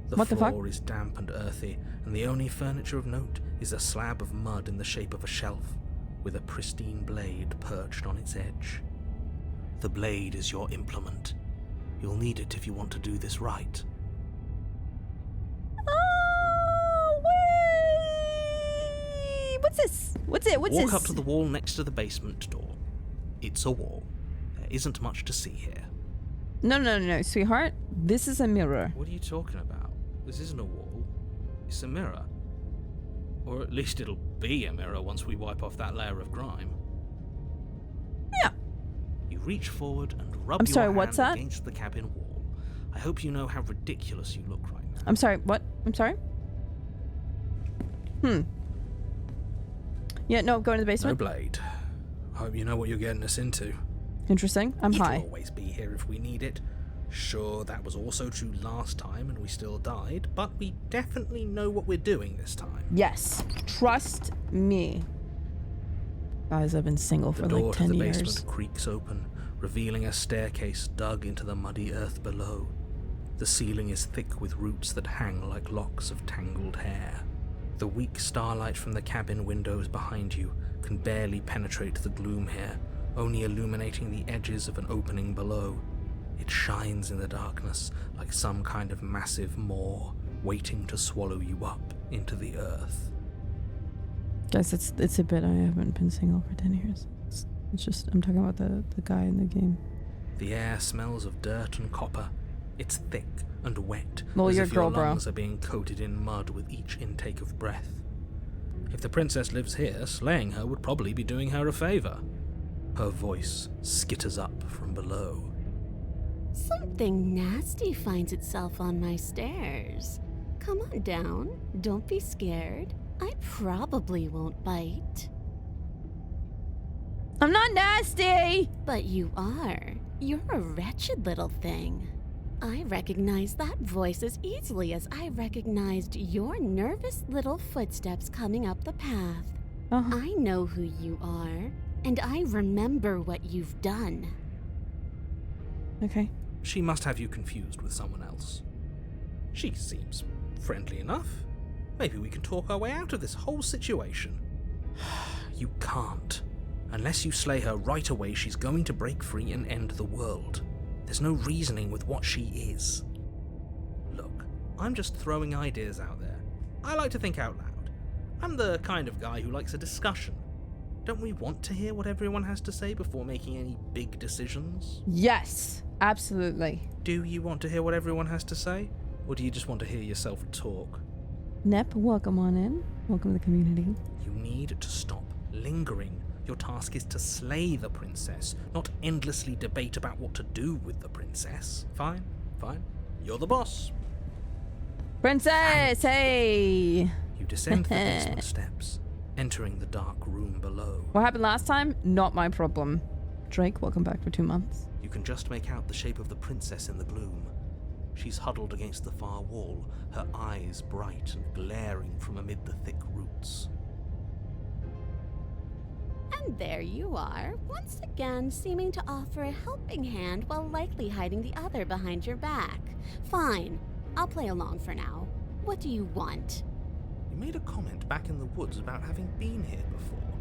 The What the fuck? floor is damp and earthy, and the only furniture of note is a slab of mud in the shape of a shelf, with a pristine blade perched on its edge. The blade is your implement. You'll need it if you want to do this right. Oh, wait! What's this? What's it? What's Walk this? up to the wall next to the basement door. It's a wall. There isn't much to see here. No, sweetheart. This is a mirror. What are you talking about? This isn't a wall. It's a mirror. Or at least it'll be a mirror once we wipe off that layer of grime. Yeah. You reach forward and rub I'm your sorry, hand what's that? against the cabin wall. I hope you know how ridiculous you look right now. I'm sorry, what? I'm sorry? Yeah, no, go into the No basement. blade. I hope you know what you're getting us into. Interesting. I'm It'll high. always be here if we need it. Sure, that was also true last time and we still died, but we definitely know what we're doing this time. Yes. Trust me. Guys, I've been single for The door like to 10 the years. basement creaks open, revealing a staircase dug into the muddy earth below. The ceiling is thick with roots that hang like locks of tangled hair. The weak starlight from the cabin windows behind you can barely penetrate the gloom here, only illuminating the edges of an opening below. It shines in the darkness like some kind of massive maw waiting to swallow you up into the earth. Guys, it's a bit. I haven't been single for 10 years. It's just, I'm talking about the guy in the game. The air smells of dirt and copper. It's thick and wet, Well, as you're if a girl, your bro. lungs are being coated in mud with each intake of breath. If the princess lives here, slaying her would probably be doing her a favor. Her voice skitters up from below. Something nasty finds itself on my stairs. Come on down. Don't be scared. I probably won't bite. I'm not nasty! But you are. You're a wretched little thing. I recognize that voice as easily as I recognized your nervous little footsteps coming up the path. Uh-huh. I know who you are, and I remember what you've done. Okay. She must have you confused with someone else. She seems friendly enough. Maybe we can talk our way out of this whole situation. You can't. Unless you slay her right away, she's going to break free and end the world. There's no reasoning with what she is. Look, I'm just throwing ideas out there. I like to think out loud. I'm the kind of guy who likes a discussion. Don't we want to hear what everyone has to say before making any big decisions? Yes, absolutely. Do you want to hear what everyone has to say? Or do you just want to hear yourself talk? Nep, welcome on in. Welcome to the community. You need to stop lingering. Your task is to slay the princess, not endlessly debate about what to do with the princess. Fine, fine. You're the boss. Princess, hey! You descend the basement steps, entering the dark room below. What happened last time? Not my problem. Drake, welcome back for 2 months. You can just make out the shape of the princess in the gloom. She's huddled against the far wall, her eyes bright and glaring from amid the thick roots. And there you are, once again seeming to offer a helping hand while likely hiding the other behind your back. Fine, I'll play along for now. What do you want? You made a comment back in the woods about having been here before.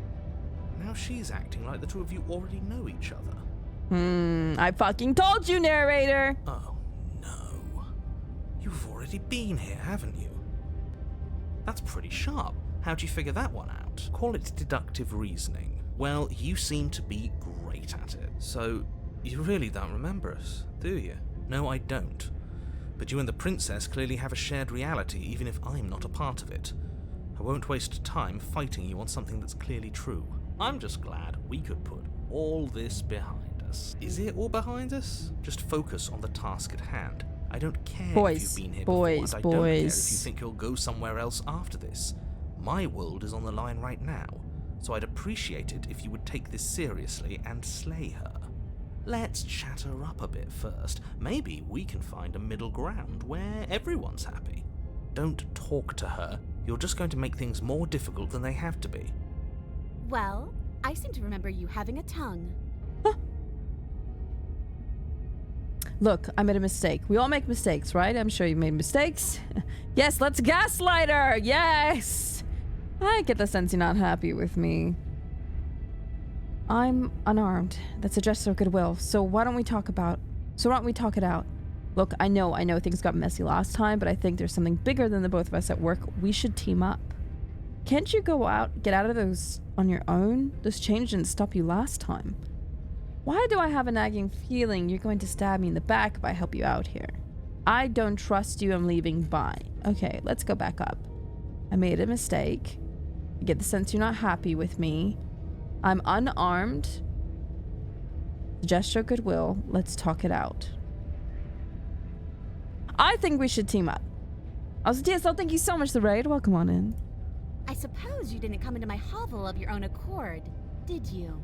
Now she's acting like the two of you already know each other. I fucking told you, narrator! Oh, no. You've already been here, haven't you? That's pretty sharp. How'd you figure that one out? Call it deductive reasoning. Well, you seem to be great at it. So, you really don't remember us, do you? No, I don't. But you and the princess clearly have a shared reality, even if I'm not a part of it. I won't waste time fighting you on something that's clearly true. I'm just glad we could put all this behind us. Is it all behind us? Just focus on the task at hand. I don't care if you've been here before, and I don't care if you think you'll go somewhere else after this. My world is on the line right now, so I'd appreciate it if you would take this seriously and slay her. Let's chat her up a bit first. Maybe we can find a middle ground where everyone's happy. Don't talk to her. You're just going to make things more difficult than they have to be. Well, I seem to remember you having a tongue. Look, I made a mistake. We all make mistakes, right? I'm sure you made mistakes. Yes, let's gaslight her! Yes! I get the sense you're not happy with me. I'm unarmed. That's a gesture of goodwill. So why don't we talk it out? Look, I know things got messy last time, but I think there's something bigger than the both of us at work. We should team up. Can't you get out of those on your own? This change didn't stop you last time. Why do I have a nagging feeling you're going to stab me in the back if I help you out here? I don't trust you. I'm leaving. Bye. Okay, let's go back up. I made a mistake. I get the sense you're not happy with me. I'm unarmed. Gesture of goodwill. Let's talk it out. I think we should team up. Also, TSL, thank you so much for the raid. Welcome on in. I suppose you didn't come into my hovel of your own accord, did you?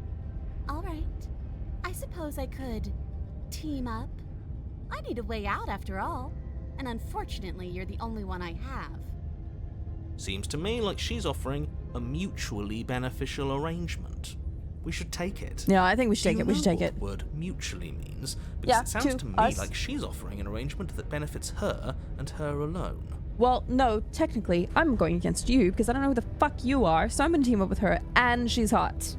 All right. I suppose I could team up. I need a way out after all, and unfortunately you're the only one I have. Seems to me like she's offering a mutually beneficial arrangement. We should take it. Yeah, I think we should take Do it. We should take you know it. what the word mutually means? Because Yeah, it sounds to me us. like she's offering an arrangement that benefits her and her alone. Well, no, technically, I'm going against you because I don't know who the fuck you are, so I'm gonna team up with her, and she's hot.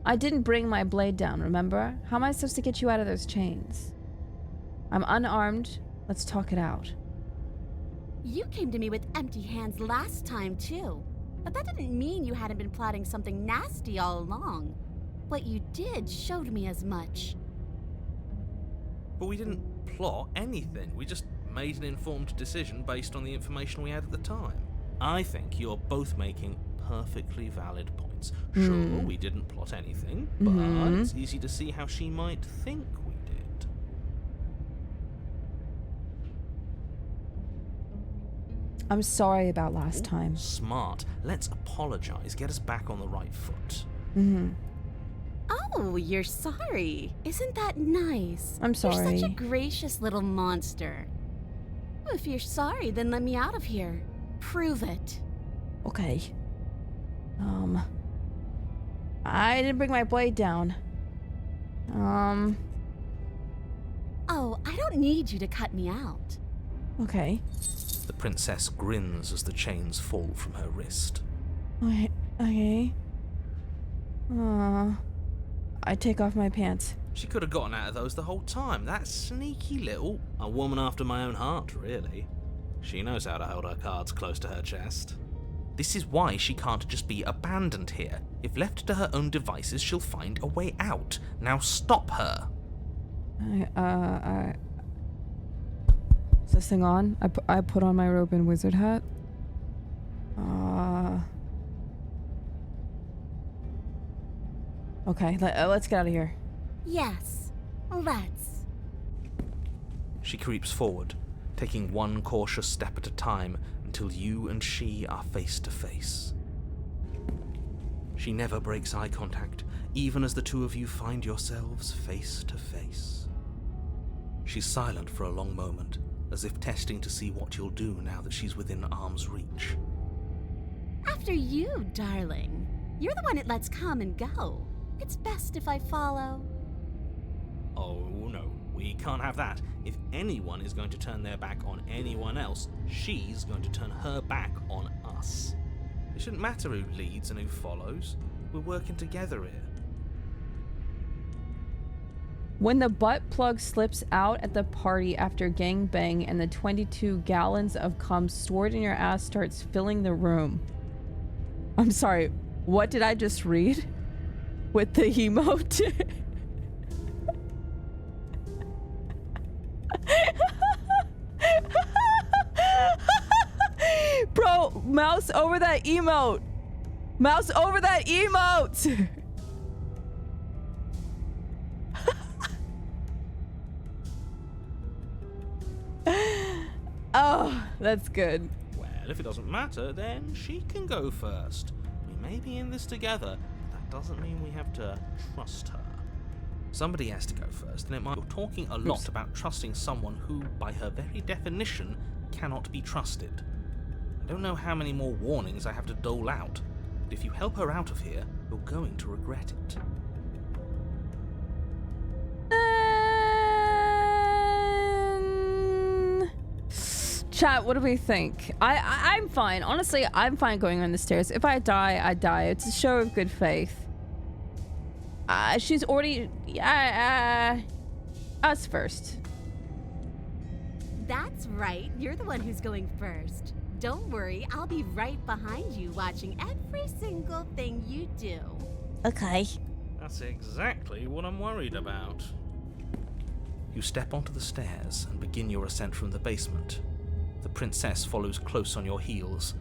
I didn't bring my blade down, remember? How am I supposed to get you out of those chains? I'm unarmed. Let's talk it out. You came to me with empty hands last time, too. But that didn't mean you hadn't been plotting something nasty all along. What you did showed me as much. But we didn't plot anything. We just made an informed decision based on the information we had at the time. I think you're both making perfectly valid points. Sure, we didn't plot anything, but it's easy to see how she might think we did. I'm sorry about last time. Smart. Let's apologize. Get us back on the right foot. Oh, you're sorry. Isn't that nice? I'm You're sorry. such a gracious little monster. Well, if you're sorry, then let me out of here. Prove it. Okay. I didn't bring my blade down. Oh, I don't need you to cut me out. Okay. The princess grins as the chains fall from her wrist. Okay. I take off my pants. She could have gotten out of those the whole time. That sneaky little... A woman after my own heart, really. She knows how to hold her cards close to her chest. This is why she can't just be abandoned here. If left to her own devices, she'll find a way out. Now stop her. Is this thing on? I put on my robe and wizard hat. Okay, let's get out of here. Yes, let's. She creeps forward, taking one cautious step at a time until you and she are face to face. She never breaks eye contact, even as the two of you find yourselves face to face. She's silent for a long moment, as if testing to see what you'll do now that she's within arm's reach. After you, darling. You're the one it lets come and go. It's best if I follow. Oh no, we can't have that. If anyone is going to turn their back on anyone else, she's going to turn her back on us. It shouldn't matter who leads and who follows. We're working together here. When the butt plug slips out at the party after gangbang and the 22 gallons of cum stored in your ass starts filling the room. I'm sorry, what did I just read? With the emote? Bro, mouse over that emote. Mouse over that emote. Oh, that's good. Well, if it doesn't matter, then she can go first. We may be in this together, but that doesn't mean we have to trust her. Somebody has to go first, and it might be talking a lot about trusting someone who, by her very definition, cannot be trusted. I don't know how many more warnings I have to dole out, but if you help her out of here, you're going to regret it. Chat, what do we think? I'm fine. Honestly, I'm fine going on the stairs. If I die, I die. It's a show of good faith. She's already... us first. That's right. You're the one who's going first. Don't worry, I'll be right behind you watching every single thing you do. Okay. That's exactly what I'm worried about. You step onto the stairs and begin your ascent from the basement. The princess follows close on your heels,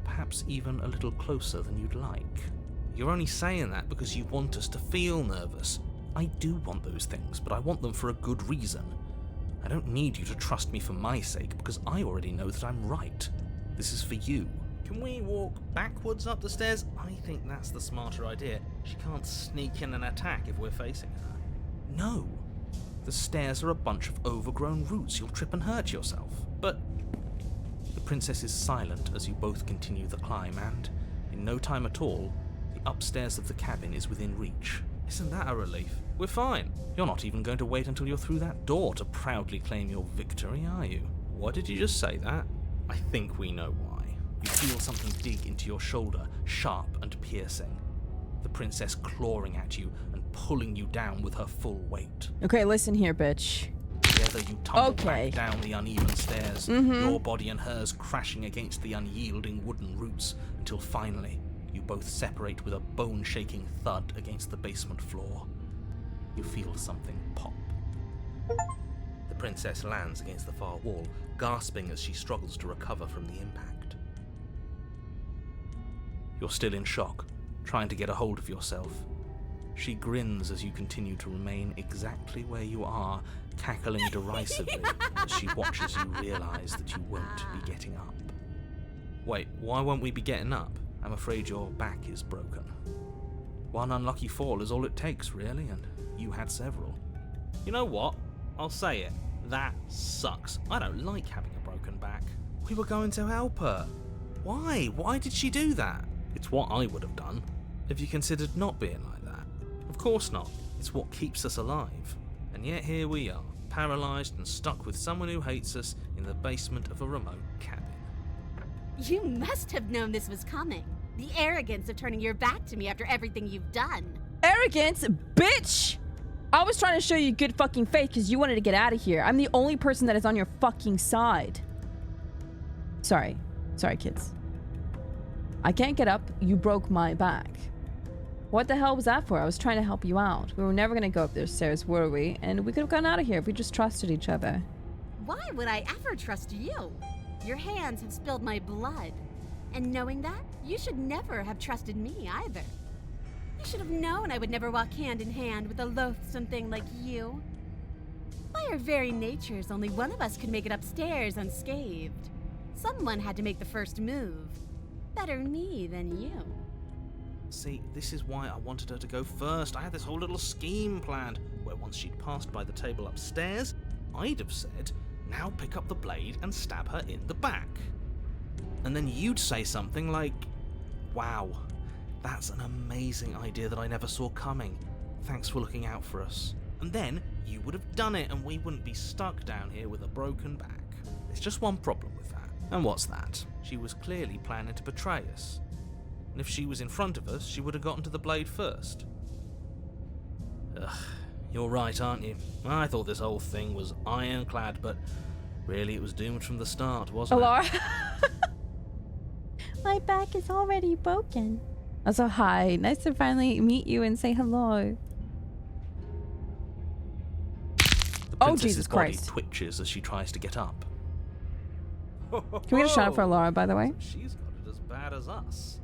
perhaps even a little closer than you'd like. You're only saying that because you want us to feel nervous. I do want those things, but I want them for a good reason. I don't need you to trust me for my sake, because I already know that I'm right. This is for you. Can we walk backwards up the stairs? I think that's the smarter idea. She can't sneak in and attack if we're facing her. No. The stairs are a bunch of overgrown roots. You'll trip and hurt yourself. But the princess is silent as you both continue the climb, and in no time at all, the upstairs of the cabin is within reach. Isn't that a relief? We're fine. You're not even going to wait until you're through that door to proudly claim your victory, are you? Why did you just say that? I think we know why. You feel something dig into your shoulder, sharp and piercing. The princess clawing at you and pulling you down with her full weight. Okay, listen here, bitch. Together you tumble back down the uneven stairs, your body and hers crashing against the unyielding wooden roots, until finally you both separate with a bone-shaking thud against the basement floor. You feel something pop. The princess lands against the far wall, gasping as she struggles to recover from the impact. You're still in shock, trying to get a hold of yourself. She grins as you continue to remain exactly where you are, cackling derisively as she watches you realise that you won't be getting up. Wait, why won't we be getting up? I'm afraid your back is broken. One unlucky fall is all it takes, really, and you had several. You know what? I'll say it. That sucks. I don't like having a broken back. We were going to help her. Why? Why did she do that? It's what I would have done. Have you considered not being like that? Of course not. It's what keeps us alive. And yet here we are, paralysed and stuck with someone who hates us in the basement of a remote cabin. You must have known this was coming. The arrogance of turning your back to me after everything you've done. Arrogance? Bitch! I was trying to show you good fucking faith because you wanted to get out of here. I'm the only person that is on your fucking side. Sorry. Sorry, kids. I can't get up. You broke my back. What the hell was that for? I was trying to help you out. We were never going to go up those stairs, were we? And we could have gotten out of here if we just trusted each other. Why would I ever trust you? Your hands have spilled my blood. And knowing that, you should never have trusted me either. You should have known I would never walk hand in hand with a loathsome thing like you. By our very natures, only one of us could make it upstairs unscathed. Someone had to make the first move. Better me than you. See, this is why I wanted her to go first. I had this whole little scheme planned, where once she'd passed by the table upstairs, I'd have said, now pick up the blade and stab her in the back. And then you'd say something like, wow, that's an amazing idea that I never saw coming. Thanks for looking out for us. And then you would have done it and we wouldn't be stuck down here with a broken back. There's just one problem with that. And what's that? She was clearly planning to betray us. And if she was in front of us, she would have gotten to the blade first. Ugh, you're right, aren't you? I thought this whole thing was ironclad, but really it was doomed from the start, wasn't it? My back is already broken. Also, hi. Nice to finally meet you and say hello. The princess's body twitches as she tries to get up. Can we get a shout out for Laura, by the way? She's got it as bad as us.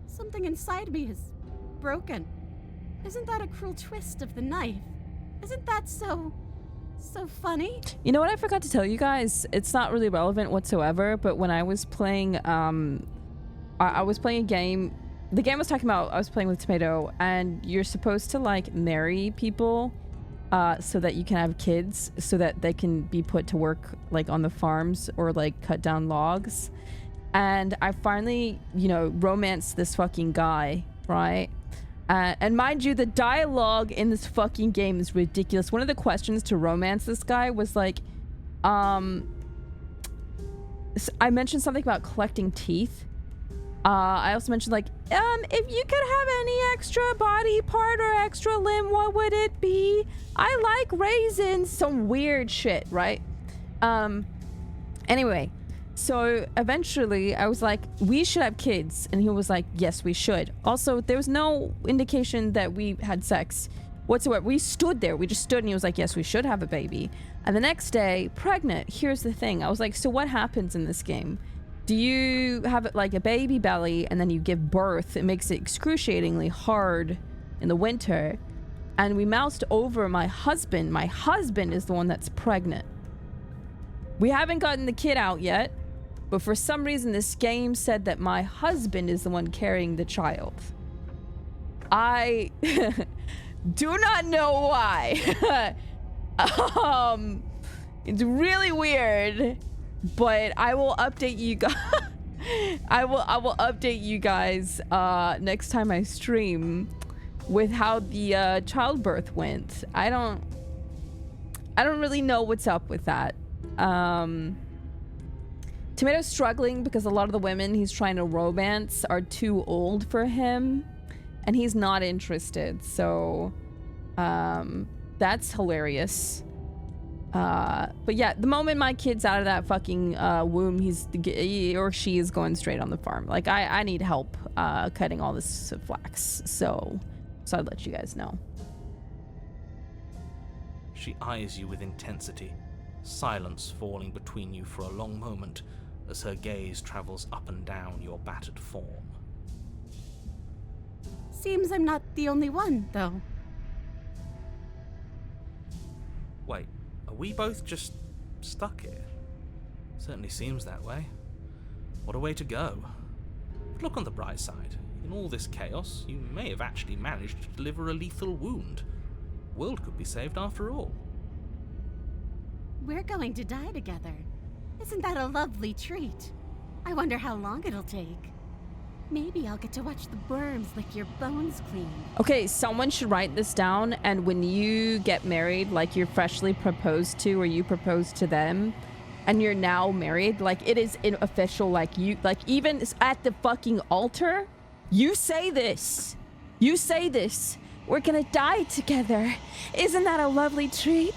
Something inside me is broken. Isn't that a cruel twist of the knife? Isn't that so funny? You know what I forgot to tell you guys? It's not really relevant whatsoever, but when I was playing, I was playing a game. The game was talking about I was playing with Tomato, and you're supposed to like marry people so that you can have kids, so that they can be put to work like on the farms or like cut down logs. And I finally, you know, romanced this fucking guy, right? And mind you, the dialogue in this fucking game is ridiculous. One of the questions to romance this guy was like, I mentioned something about collecting teeth. I also mentioned like, if you could have any extra body part or extra limb, what would it be? I like raisins. Some weird shit, right? Anyway, so eventually I was like, we should have kids. And he was like, yes, we should. Also, there was no indication that we had sex whatsoever. We stood there. We just stood and he was like, yes, we should have a baby. And the next day, pregnant. Here's the thing. I was like, so what happens in this game? Do you have like a baby belly and then you give birth? It makes it excruciatingly hard in the winter. and we moused over my husband. My husband is the one that's pregnant. We haven't gotten the kid out yet, but for some reason this game said that my husband is the one carrying the child. I do not know why. It's really weird, but I will update you guys. I will update you guys next time I stream with how the childbirth went. I don't really know what's up with that. Tomato's struggling because a lot of the women he's trying to romance are too old for him, and he's not interested. So that's hilarious. But yeah, the moment my kid's out of that fucking womb, he or she is going straight on the farm. Like I need help cutting all this flax. So I'd let you guys know. She eyes you with intensity, silence falling between you for a long moment as her gaze travels up and down your battered form. Seems I'm not the only one, though. Wait, are we both just stuck here? Certainly seems that way. What a way to go. But look on the bright side. In all this chaos, you may have actually managed to deliver a lethal wound. The world could be saved after all. We're going to die together. Isn't that a lovely treat? I wonder how long it'll take. Maybe I'll get to watch the worms lick your bones clean. Okay, someone should write this down, and when you get married, like you're freshly proposed to, or you propose to them, and you're now married, like it is official, like you, like even at the fucking altar, you say this. You say this. We're gonna die together. Isn't that a lovely treat?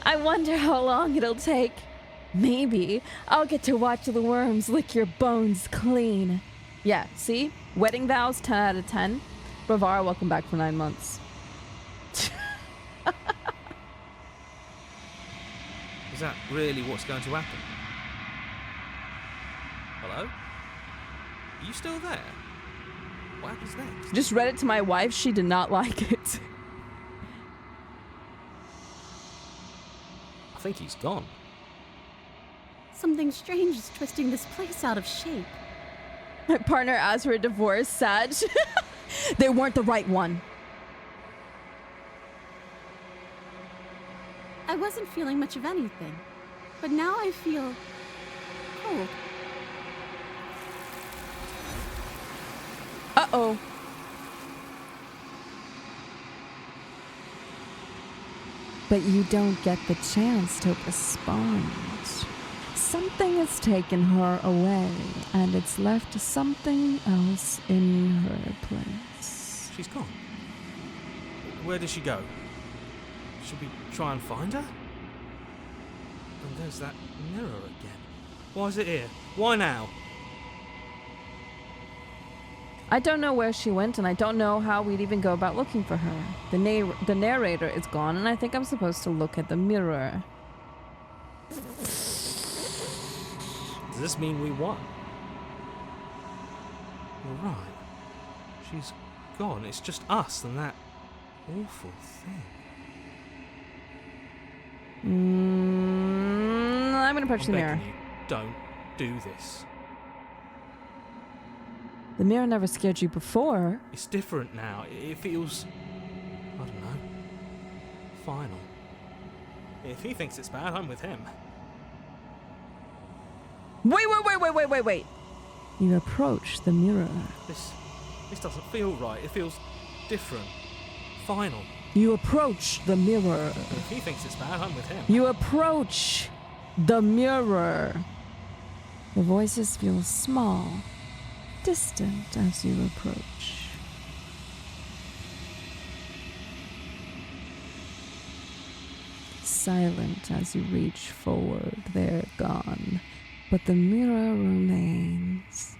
I wonder how long it'll take. Maybe I'll get to watch the worms lick your bones clean. Yeah, see? Wedding vows, 10 out of 10. Bravara, welcome back for 9 months. Is that really what's going to happen? Hello? Are you still there? What happens next? Just read it to my wife. She did not like it. I think he's gone. Something strange is twisting this place out of shape. My partner asked for a divorce. Sad. They weren't the right one. I wasn't feeling much of anything, but now I feel cold. Uh-oh. But you don't get the chance to respond. Something has taken her away, and it's left something else in her place. She's gone. Where did she go? Should we try and find her? And there's that mirror again. Why is it here? Why now? I don't know where she went, and I don't know how we'd even go about looking for her. The narrator is gone, and I think I'm supposed to look at the mirror. Does this mean we won? You're right. She's gone. It's just us and that awful thing. I'm gonna approach the mirror. You, don't do this. The mirror never scared you before. It's different now. It feels, I don't know, final. If he thinks it's bad, I'm with him. Wait. You approach the mirror. This doesn't feel right. It feels different. Final. You approach the mirror. If he thinks it's bad, I'm with him. You approach the mirror. The voices feel small, distant as you approach. Silent as you reach forward, they're gone. But the mirror remains.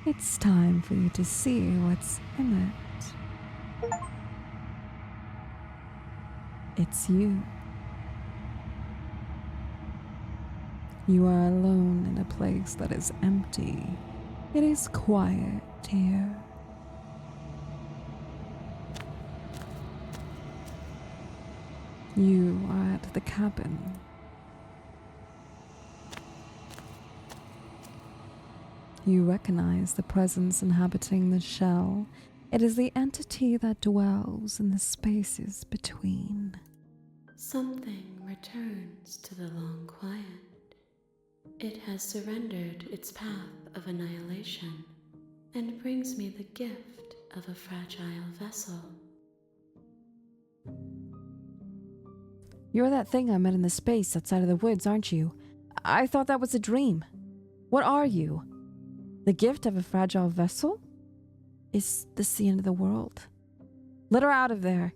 It's time for you to see what's in it. It's you. You are alone in a place that is empty. It is quiet here. You are at the cabin. You recognize the presence inhabiting the shell. It is the entity that dwells in the spaces between. Something returns to the long quiet. It has surrendered its path of annihilation and brings me the gift of a fragile vessel. You're that thing I met in the space outside of the woods, aren't you? I thought that was a dream. What are you? The gift of a fragile vessel? Is this the end of the world? Let her out of there.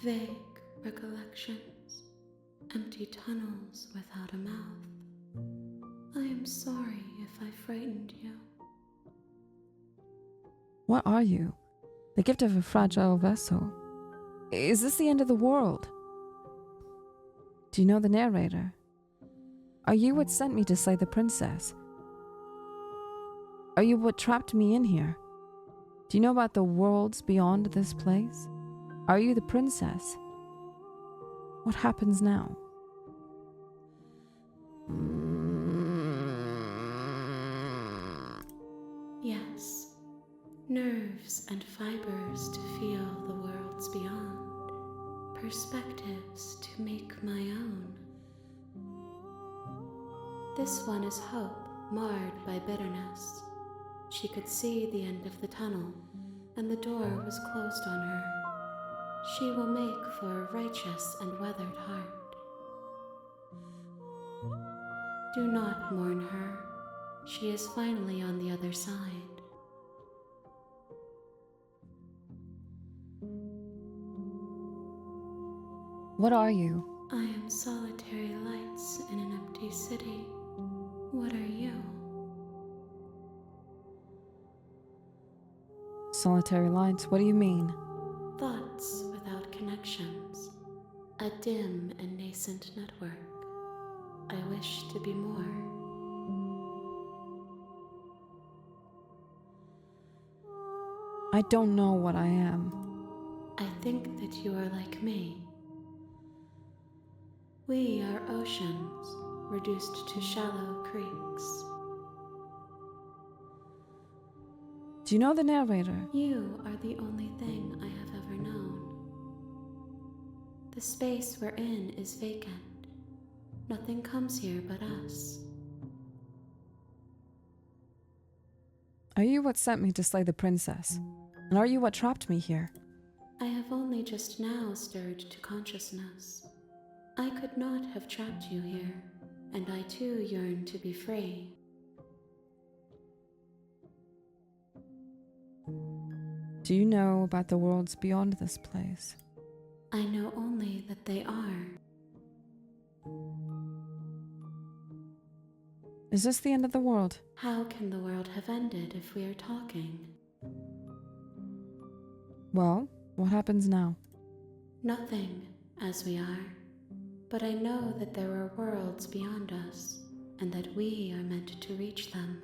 Vague recollections, empty tunnels without a mouth. I am sorry if I frightened you. What are you? The gift of a fragile vessel? Is this the end of the world? Do you know the narrator? Are you what sent me to slay the princess? Are you what trapped me in here? Do you know about the worlds beyond this place? Are you the princess? What happens now? Yes, nerves and fibers to feel the worlds beyond, perspectives to make my own. This one is hope marred by bitterness. She could see the end of the tunnel, and the door was closed on her. She will make for a righteous and weathered heart. Do not mourn her. She is finally on the other side. What are you? I am solitary lights in an empty city. What are you? Solitary lights, what do you mean? Thoughts without connections. A dim and nascent network. I wish to be more. I don't know what I am. I think that you are like me. We are oceans, reduced to shallow creeks. Do you know the narrator? You are the only thing I have ever known. The space we're in is vacant. Nothing comes here but us. Are you what sent me to slay the princess? And are you what trapped me here? I have only just now stirred to consciousness. I could not have trapped you here, and I too yearn to be free. Do you know about the worlds beyond this place? I know only that they are. Is this the end of the world? How can the world have ended if we are talking? Well, what happens now? Nothing, as we are. But I know that there are worlds beyond us, and that we are meant to reach them.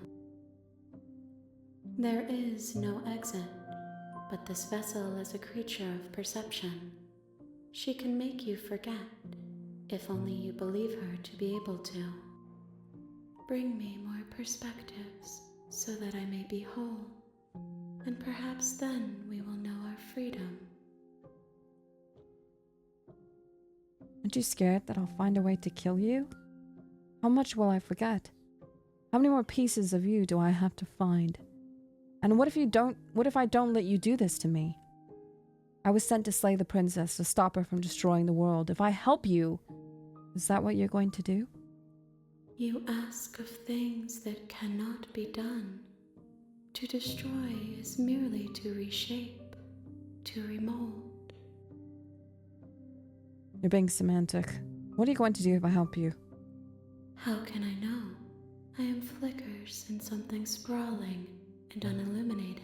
There is no exit, but this vessel is a creature of perception. She can make you forget, if only you believe her to be able to. Bring me more perspectives, so that I may be whole, and perhaps then we will know our freedom. Aren't you scared that I'll find a way to kill you? How much will I forget? How many more pieces of you do I have to find? And what if I don't let you do this to me? I was sent to slay the princess, to stop her from destroying the world. If I help you, is that what you're going to do? You ask of things that cannot be done. To destroy is merely to reshape, to remold. You're being semantic. What are you going to do if I help you? How can I know? I am flickers in something sprawling and unilluminated.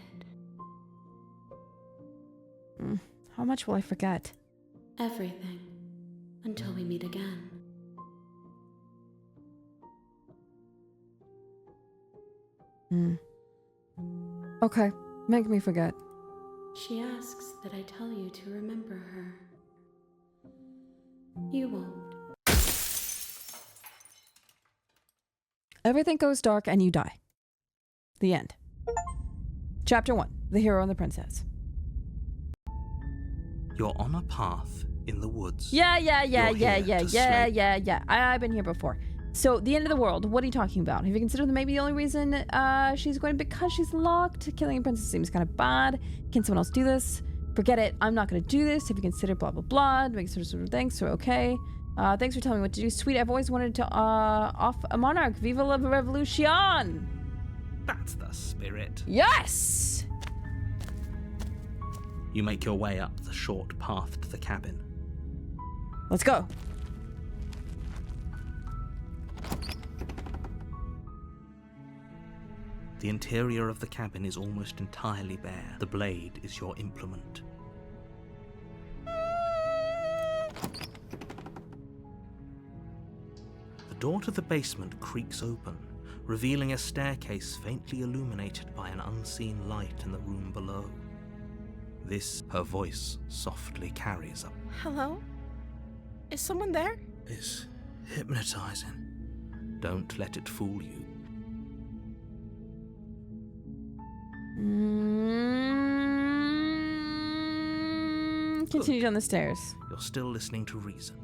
How much will I forget? Everything, until we meet again. Okay, make me forget. She asks that I tell you to remember her. You won't. Everything goes dark and you die. The end. Chapter 1. The Hero and the Princess. You're on a path in the woods. Yeah. You're here to slay- I've been here before. So, the end of the world, what are you talking about? Have you considered that maybe the only reason she's going because she's locked? Killing a princess seems kind of bad. Can someone else do this? Forget it. I'm not going to do this. Have you considered blah, blah, blah? Make sort of things. So, okay. Thanks for telling me what to do. Sweet, I've always wanted to off a monarch. Viva la revolution! That's the spirit. Yes! You make your way up the short path to the cabin. Let's go. The interior of the cabin is almost entirely bare. The blade is your implement. The door to the basement creaks open, revealing a staircase faintly illuminated by an unseen light in the room below. This, her voice softly carries up. Hello? Is someone there? It's hypnotizing. Don't let it fool you. Continue down the stairs. You're still listening to reason.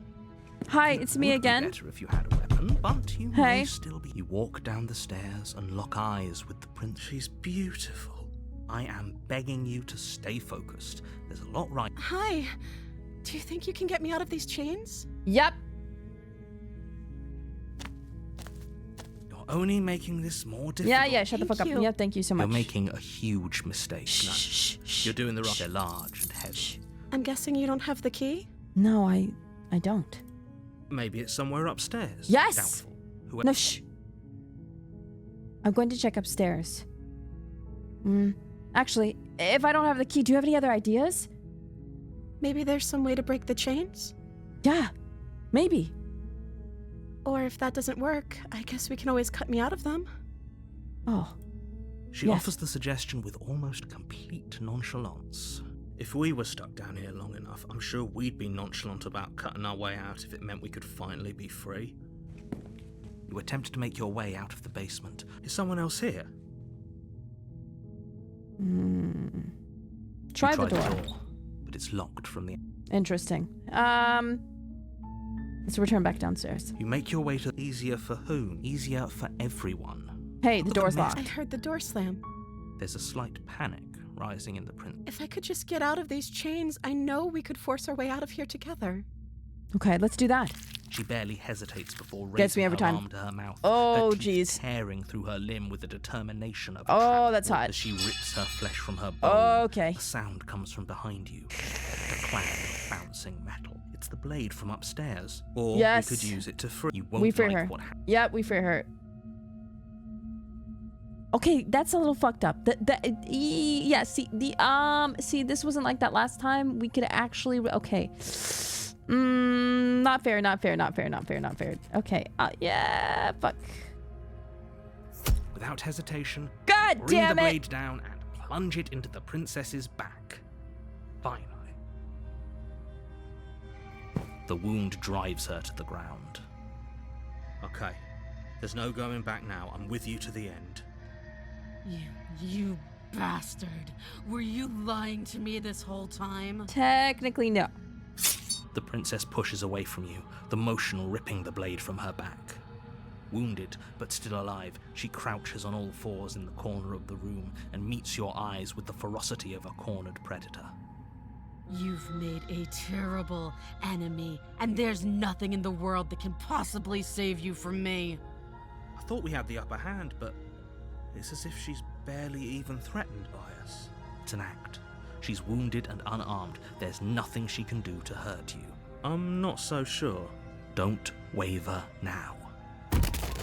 Hi, it's me Would again. Be better if you had a weapon, but you Hey. may still be. You walk down the stairs and lock eyes with the prince. She's beautiful. I am begging you to stay focused. There's a lot right. Hi. Do you think you can get me out of these chains? Yep. You're only making this more difficult. Yeah, shut the fuck up. you. Yeah, thank you so much. You're making a huge mistake. No. Shh. You're doing the right. They're large and heavy. I'm guessing you don't have the key? No, I don't. Maybe it's somewhere upstairs. Yes! Doubtful. No, shh. I'm going to check upstairs. Actually, if I don't have the key, do you have any other ideas? Maybe there's some way to break the chains? Yeah, maybe. Or if that doesn't work, I guess we can always cut me out of them. Oh. She Yes. offers the suggestion with almost complete nonchalance. If we were stuck down here long enough, I'm sure we'd be nonchalant about cutting our way out if it meant we could finally be free. You attempt to make your way out of the basement. Is someone else here? Try You the door. but it's locked from the... Interesting. Let's return back downstairs. You make your way to... Easier for whom? Easier for everyone. Hey, the Look at door's mess. I locked. heard the door slam. There's a slight panic rising in the prince. If I could just get out of these chains, I know we could force our way out of here together. Okay, let's do that. She barely hesitates before Gets me raising every her time. arm to her mouth. Oh, her teeth jeez. tearing through her limb with the determination of a Oh, trap that's hot. as she rips her flesh from her bone. Okay. A sound comes from behind you. The clang of bouncing metal. It's the blade from upstairs. Or Yes. we could use it to free. You won't We free like her. what happens. Yep, we free her. Okay, that's a little fucked up. Yeah, see, this wasn't like that last time. We could actually, okay. Not fair. Okay, yeah, fuck. Without hesitation, God bring damn the it! blade down and plunge it into the princess's back. Finally. The wound drives her to the ground. Okay, there's no going back now. I'm with you to the end. You bastard. Were you lying to me this whole time? Technically, no. The princess pushes away from you, the motion ripping the blade from her back. Wounded, but still alive, she crouches on all fours in the corner of the room and meets your eyes with the ferocity of a cornered predator. You've made a terrible enemy, and there's nothing in the world that can possibly save you from me. I thought we had the upper hand, but it's as if she's barely even threatened by us. It's an act. She's wounded and unarmed. There's nothing she can do to hurt you. I'm not so sure. Don't waver now.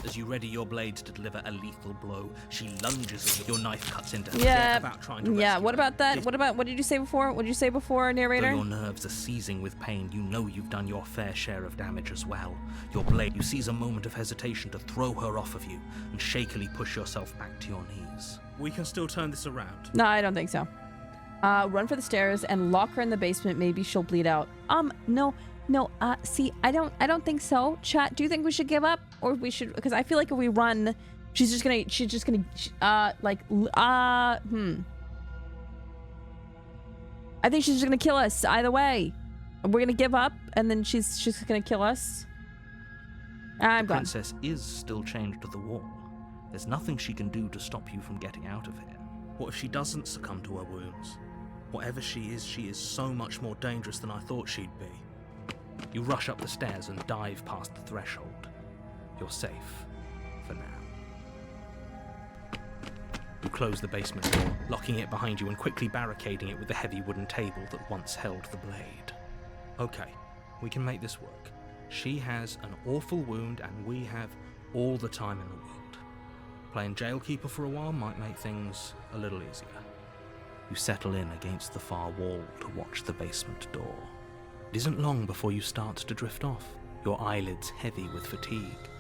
As you ready your blade to deliver a lethal blow, she lunges at you. Your knife cuts into her. Yeah, About trying to yeah. rescue What her. about that? What did you say before? What did you say before, Though narrator? your nerves are seizing with pain, you know you've done your fair share of damage as well. Your blade, you seize a moment of hesitation to throw her off of you and shakily push yourself back to your knees. We can still turn this around. No, I don't think so. Run for the stairs and lock her in the basement. Maybe she'll bleed out. No. See, I don't think so. Chat, do you think we should give up? Or we should, because I feel like if we run, she's just gonna, I think she's just gonna kill us either way. We're gonna give up, and then she's just gonna kill us. I'm the gone. princess is still chained to the wall. There's nothing she can do to stop you from getting out of here. What if she doesn't succumb to her wounds? Whatever she is so much more dangerous than I thought she'd be. You rush up the stairs and dive past the threshold. You're safe. For now. You close the basement door, locking it behind you and quickly barricading it with the heavy wooden table that once held the blade. Okay, we can make this work. She has an awful wound and we have all the time in the world. Playing jailkeeper for a while might make things a little easier. You settle in against the far wall to watch the basement door. It isn't long before you start to drift off, your eyelids heavy with fatigue.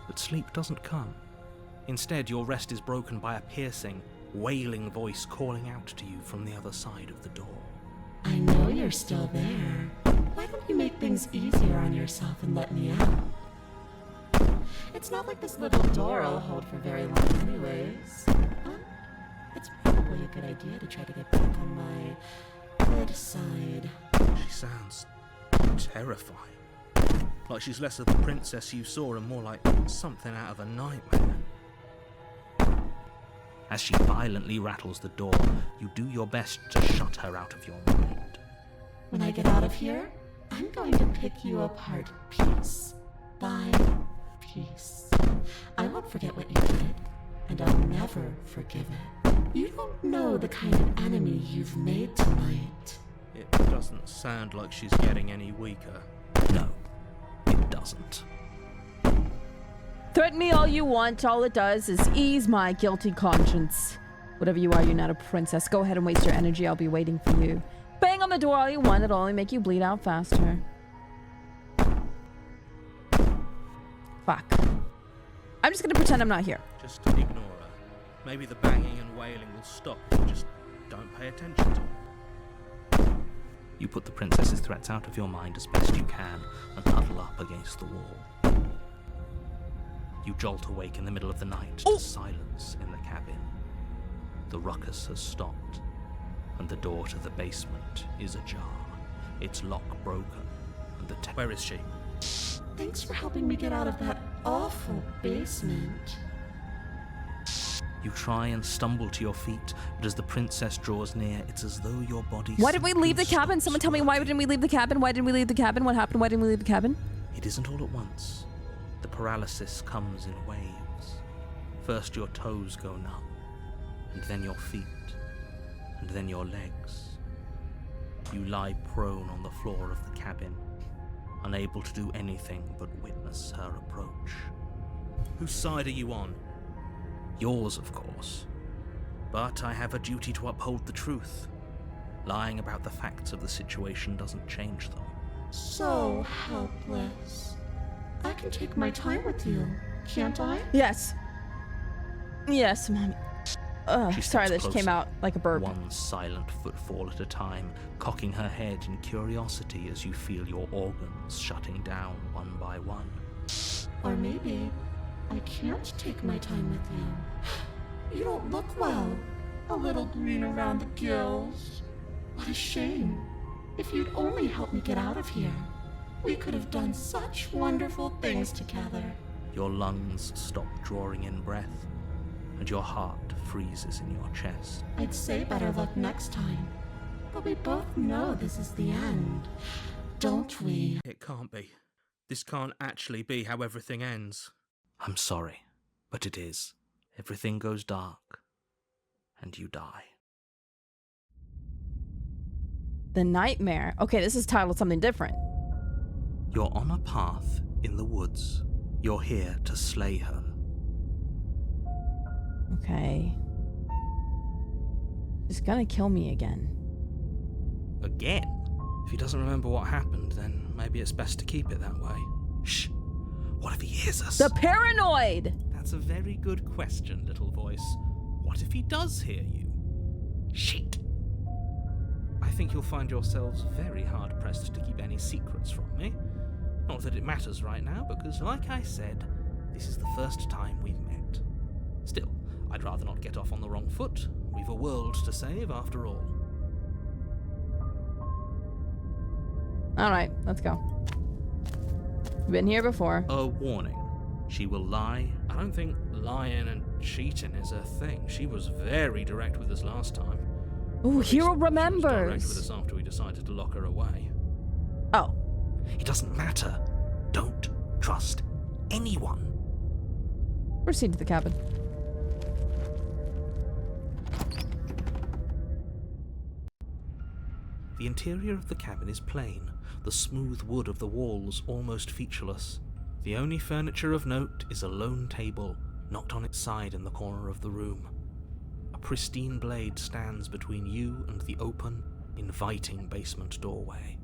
But sleep doesn't come. Instead, your rest is broken by a piercing, wailing voice calling out to you from the other side of the door. I know you're still there. Why don't you make things easier on yourself and let me out? It's not like this little door will hold for very long anyways. It's probably a good idea to try to get back on my good side. She sounds terrifying. Like she's less of the princess you saw and more like something out of a nightmare. As she violently rattles the door, you do your best to shut her out of your mind. When I get out of here, I'm going to pick you apart piece by piece. I won't forget what you did, and I'll never forgive it. You don't know the kind of enemy you've made tonight. It doesn't sound like she's getting any weaker. No, it doesn't. Threaten me all you want. All it does is ease my guilty conscience. Whatever you are, you're not a princess. Go ahead and waste your energy. I'll be waiting for you. Bang on the door all you want. It'll only make you bleed out faster. Fuck. I'm just gonna pretend I'm not here. Just ignore her. Maybe the banging and wailing will stop if you just don't pay attention to her. You put the princess's threats out of your mind as best you can and huddle up against the wall. You jolt awake in the middle of the night to silence in the cabin. The ruckus has stopped, and the door to the basement is ajar, its lock broken, and the where is she? Thanks for helping me get out of that awful basement. You try and stumble to your feet, but as the princess draws near, it's as though your body... Why did we leave the cabin? Someone tell me, why didn't we leave the cabin? Why didn't we leave the cabin? What happened? Why didn't we leave the cabin? It isn't all at once. The paralysis comes in waves. First your toes go numb, and then your feet, and then your legs. You lie prone on the floor of the cabin, unable to do anything but witness her approach. Whose side are you on? Yours, of course. But I have a duty to uphold the truth. Lying about the facts of the situation doesn't change them. So helpless. I can take my time with you, can't I? Yes. Yes, Mommy. She Sorry that steps she came closer, out like a burp. one silent footfall at a time, cocking her head in curiosity as you feel your organs shutting down one by one. Or maybe I can't take my time with you. You don't look well. A little green around the gills. What a shame. If you'd only helped me get out of here, we could have done such wonderful things together. Your lungs stop drawing in breath, and your heart freezes in your chest. I'd say better luck next time, but we both know this is the end, don't we? It can't be. This can't actually be how everything ends. I'm sorry, but it is. Everything goes dark, and you die. The nightmare. Okay, this is titled something different. You're on a path in the woods. You're here to slay her. Okay. She's gonna kill me again. Again? If he doesn't remember what happened, then maybe it's best to keep it that way. Shh. What if he hears us? The paranoid! That's a very good question, little voice. What if he does hear you? Shit. think you'll find yourselves very hard-pressed to keep any secrets from me. Not that it matters right now, because like I said, this is the first time we've met. Still, I'd rather not get off on the wrong foot. We've a world to save, after all. Alright, let's go. Been here before. A warning. She will lie. I don't think lying and cheating is a thing. She was very direct with us last time. Ooh, Hero She was direct with remembers. us after we decided to lock her away. Oh. It doesn't matter. Don't trust anyone. Proceed to the cabin. The interior of the cabin is plain, the smooth wood of the walls almost featureless. The only furniture of note is a lone table, knocked on its side in the corner of the room. A pristine blade stands between you and the open, inviting basement doorway.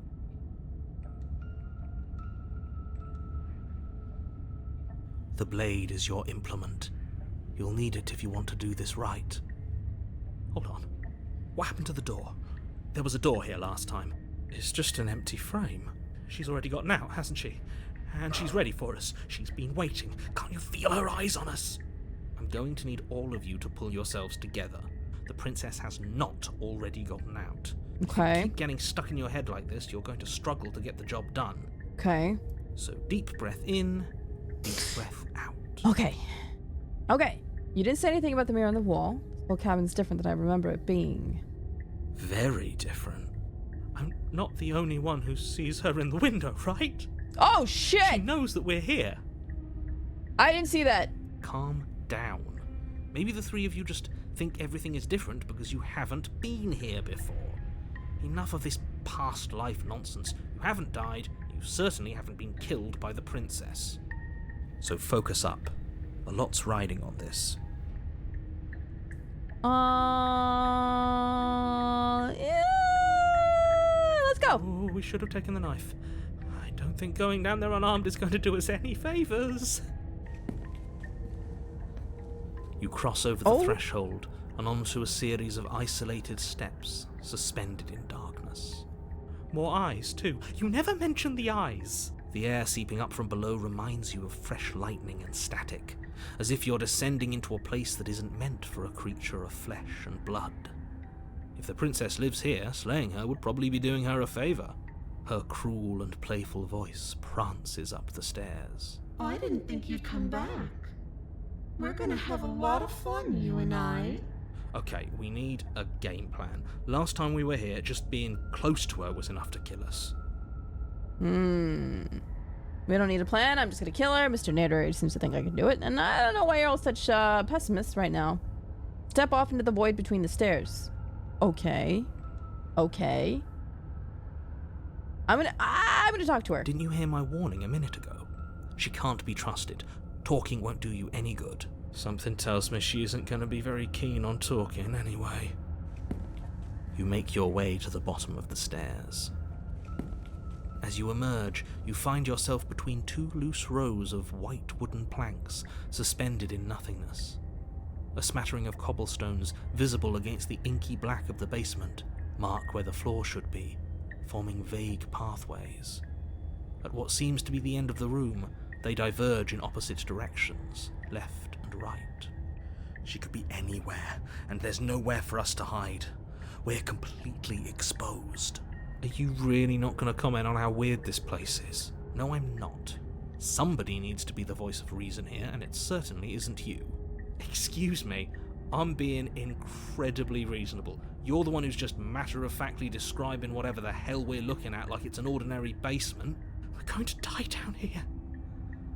The blade is your implement. You'll need it if you want to do this right. Hold on. What happened to the door? There was a door here last time. It's just an empty frame. She's already gotten out, hasn't she? And she's ready for us. She's been waiting. Can't you feel her eyes on us? I'm going to need all of you to pull yourselves together. The princess has not already gotten out. Okay. If you keep getting stuck in your head like this, you're going to struggle to get the job done. Okay. So deep breath in, deep breath out. Okay. Okay. You didn't say anything about the mirror on the wall. The whole cabin's different than I remember it being. Very different. I'm not the only one who sees her in the window, right? Oh, shit! She knows that we're here. I didn't see that. Calm down. Maybe the three of you just think everything is different because you haven't been here before. Enough of this past life nonsense. You haven't died. You certainly haven't been killed by the princess. So focus up. A lot's riding on this. Yeah, let's go. Oh, we should have taken the knife. I don't think going down there unarmed is going to do us any favors. You cross over the threshold and onto a series of isolated steps, suspended in darkness. More eyes, too. You never mention the eyes. The air seeping up from below reminds you of fresh lightning and static, as if you're descending into a place that isn't meant for a creature of flesh and blood. If the princess lives here, slaying her would probably be doing her a favor. Her cruel and playful voice prances up the stairs. I didn't think you'd come back. We're gonna have a lot of fun, you and I. Okay, we need a game plan. Last time we were here, just being close to her was enough to kill us. We don't need a plan. I'm just gonna kill her. Mr. Nader seems to think I can do it, and I don't know why you're all such pessimists right now. Step off into the void between the stairs. Okay. Okay. I'm gonna talk to her. Didn't you hear my warning a minute ago? She can't be trusted. Talking won't do you any good. Something tells me she isn't going to be very keen on talking anyway. You make your way to the bottom of the stairs. As you emerge, you find yourself between two loose rows of white wooden planks suspended in nothingness. A smattering of cobblestones, visible against the inky black of the basement, mark where the floor should be, forming vague pathways. At what seems to be the end of the room, they diverge in opposite directions, left and right. She could be anywhere, and there's nowhere for us to hide. We're completely exposed. Are you really not going to comment on how weird this place is? No, I'm not. Somebody needs to be the voice of reason here, and it certainly isn't you. Excuse me, I'm being incredibly reasonable. You're the one who's just matter-of-factly describing whatever the hell we're looking at like it's an ordinary basement. We're going to die down here.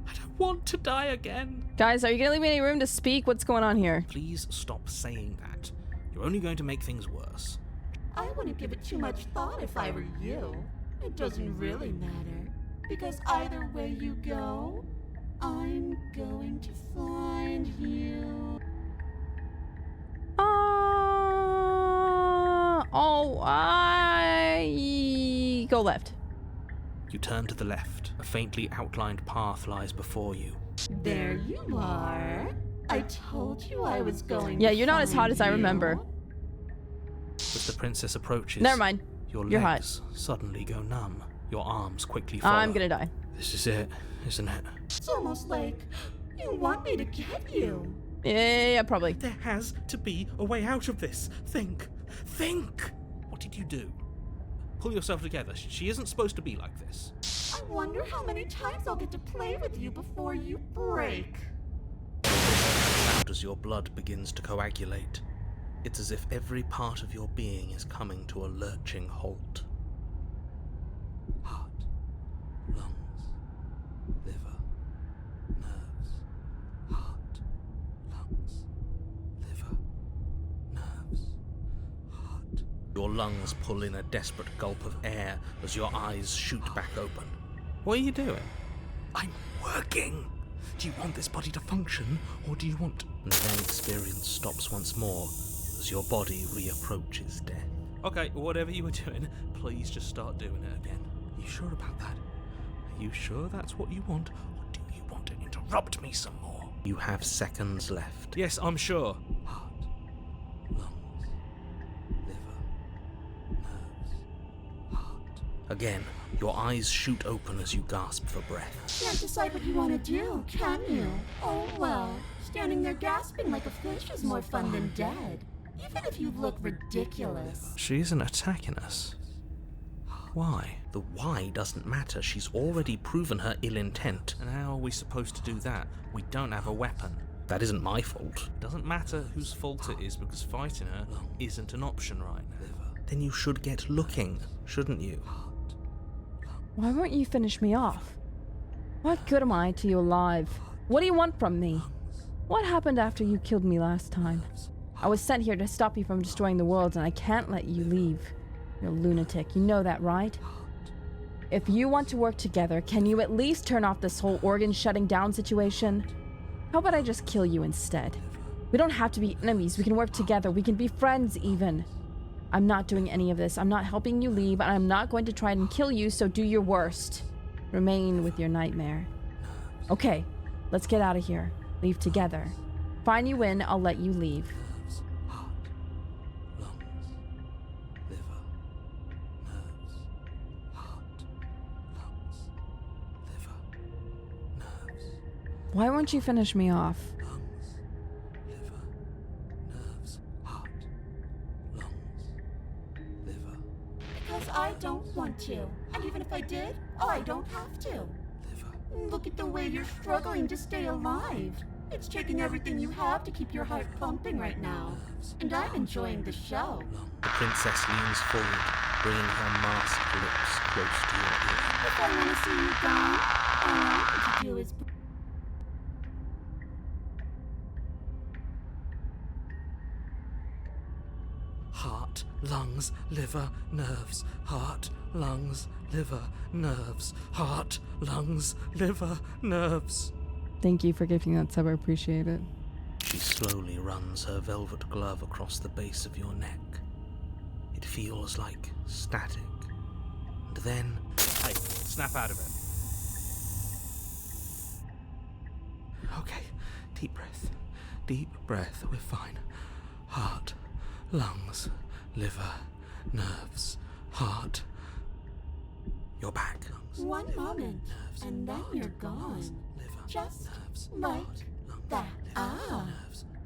I don't want to die again. Guys, are you gonna leave me any room to speak? What's going on here? Please stop saying that. You're only going to make things worse. I wouldn't give it too much thought if I were you. It doesn't really matter, because either way you go, I'm going to find you. I go left. You turn to the left. A faintly outlined path lies before you. There you are. I told you I was going Yeah, to you're not as hot as I remember. As the princess approaches, Never mind. Your You're hot. legs suddenly go numb. Your arms quickly follow. I'm gonna die. This is it, isn't it? It's almost like you want me to get you. Yeah, probably. There has to be a way out of this. Think. Think! What did you do? Pull yourself together. She isn't supposed to be like this. I wonder how many times I'll get to play with you before you break. Out as your blood begins to coagulate. It's as if every part of your being is coming to a lurching halt. Heart, lungs, liver, nerves. Heart, lungs, liver, nerves. Heart. Your lungs pull in a desperate gulp of air as your eyes shoot back open. What are you doing? I'm working! Do you want this body to function, or do you want... And the then experience stops once more as your body reapproaches death. Okay, whatever you were doing, please just start doing it again. Are you sure about that? Are you sure that's what you want, or do you want to interrupt me some more? You have seconds left. Yes, I'm sure. Heart, lungs, liver, nerves, heart. Again, your eyes shoot open as you gasp for breath. Can't decide what you want to do, can you? Oh well, standing there gasping like a fish is more fun than dead. Even if you look ridiculous. She isn't attacking us. Why? The why doesn't matter. She's already proven her ill intent. And how are we supposed to do that? We don't have a weapon. That isn't my fault. Doesn't matter whose fault it is because fighting her isn't an option right now. Then you should get looking, shouldn't you? Why won't you finish me off? What good am I to you alive? What do you want from me? What happened after you killed me last time? I was sent here to stop you from destroying the world, and I can't let you leave. You're a lunatic. You know that, right? If you want to work together, can you at least turn off this whole organ shutting down situation? How about I just kill you instead? We don't have to be enemies. We can work together. We can be friends, even. I'm not doing any of this. I'm not helping you leave, and I'm not going to try and kill you, so do your worst. Remain with your nightmare. Okay, let's get out of here. Leave together. Fine, you win. I'll let you leave. Why won't you finish me off? Because I don't want to. And even if I did, I don't have to. Look at the way you're struggling to stay alive. It's taking everything you have to keep your heart pumping right now. And I'm enjoying the show. The princess leans forward, bringing her masked lips close to your ear. If I want to see you gone, all I need to do is... Heart, lungs, liver, nerves. Heart, lungs, liver, nerves. Heart, lungs, liver, nerves. Thank you for giving that sub. I appreciate it. She slowly runs her velvet glove across the base of your neck. It feels like static. And then... Hey, snap out of it. Okay, deep breath. Deep breath, we're fine. Heart, lungs, liver, nerves, heart. You're back. One moment, and then you're gone. Just like that. Ah,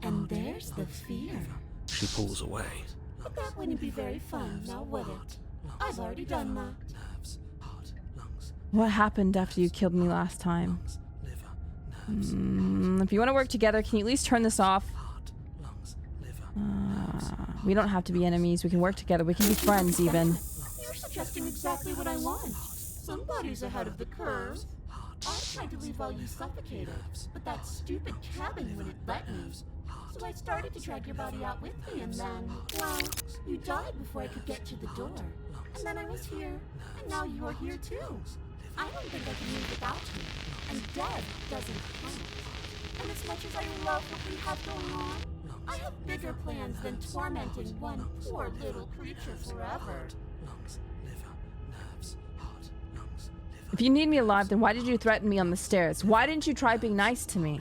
and there's the fear. She pulls away. But that wouldn't be very fun, now would it? I've already done that. What happened after you killed me last time? If you want to work together, can you at least turn this off? We don't have to be enemies. We can work together. We can be friends, even. You're suggesting exactly what I want. Somebody's ahead of the curve. I tried to leave while you suffocated, but that stupid cabin wouldn't let me. So I started to drag your body out with me, and then, well, you died before I could get to the door. And then I was here, and now you're here too. I don't think I can live without you, and death doesn't count. And as much as I love what we have going on, I have bigger plans than tormenting one poor little creature forever. If you need me alive, then why did you threaten me on the stairs? Why didn't you try being nice to me?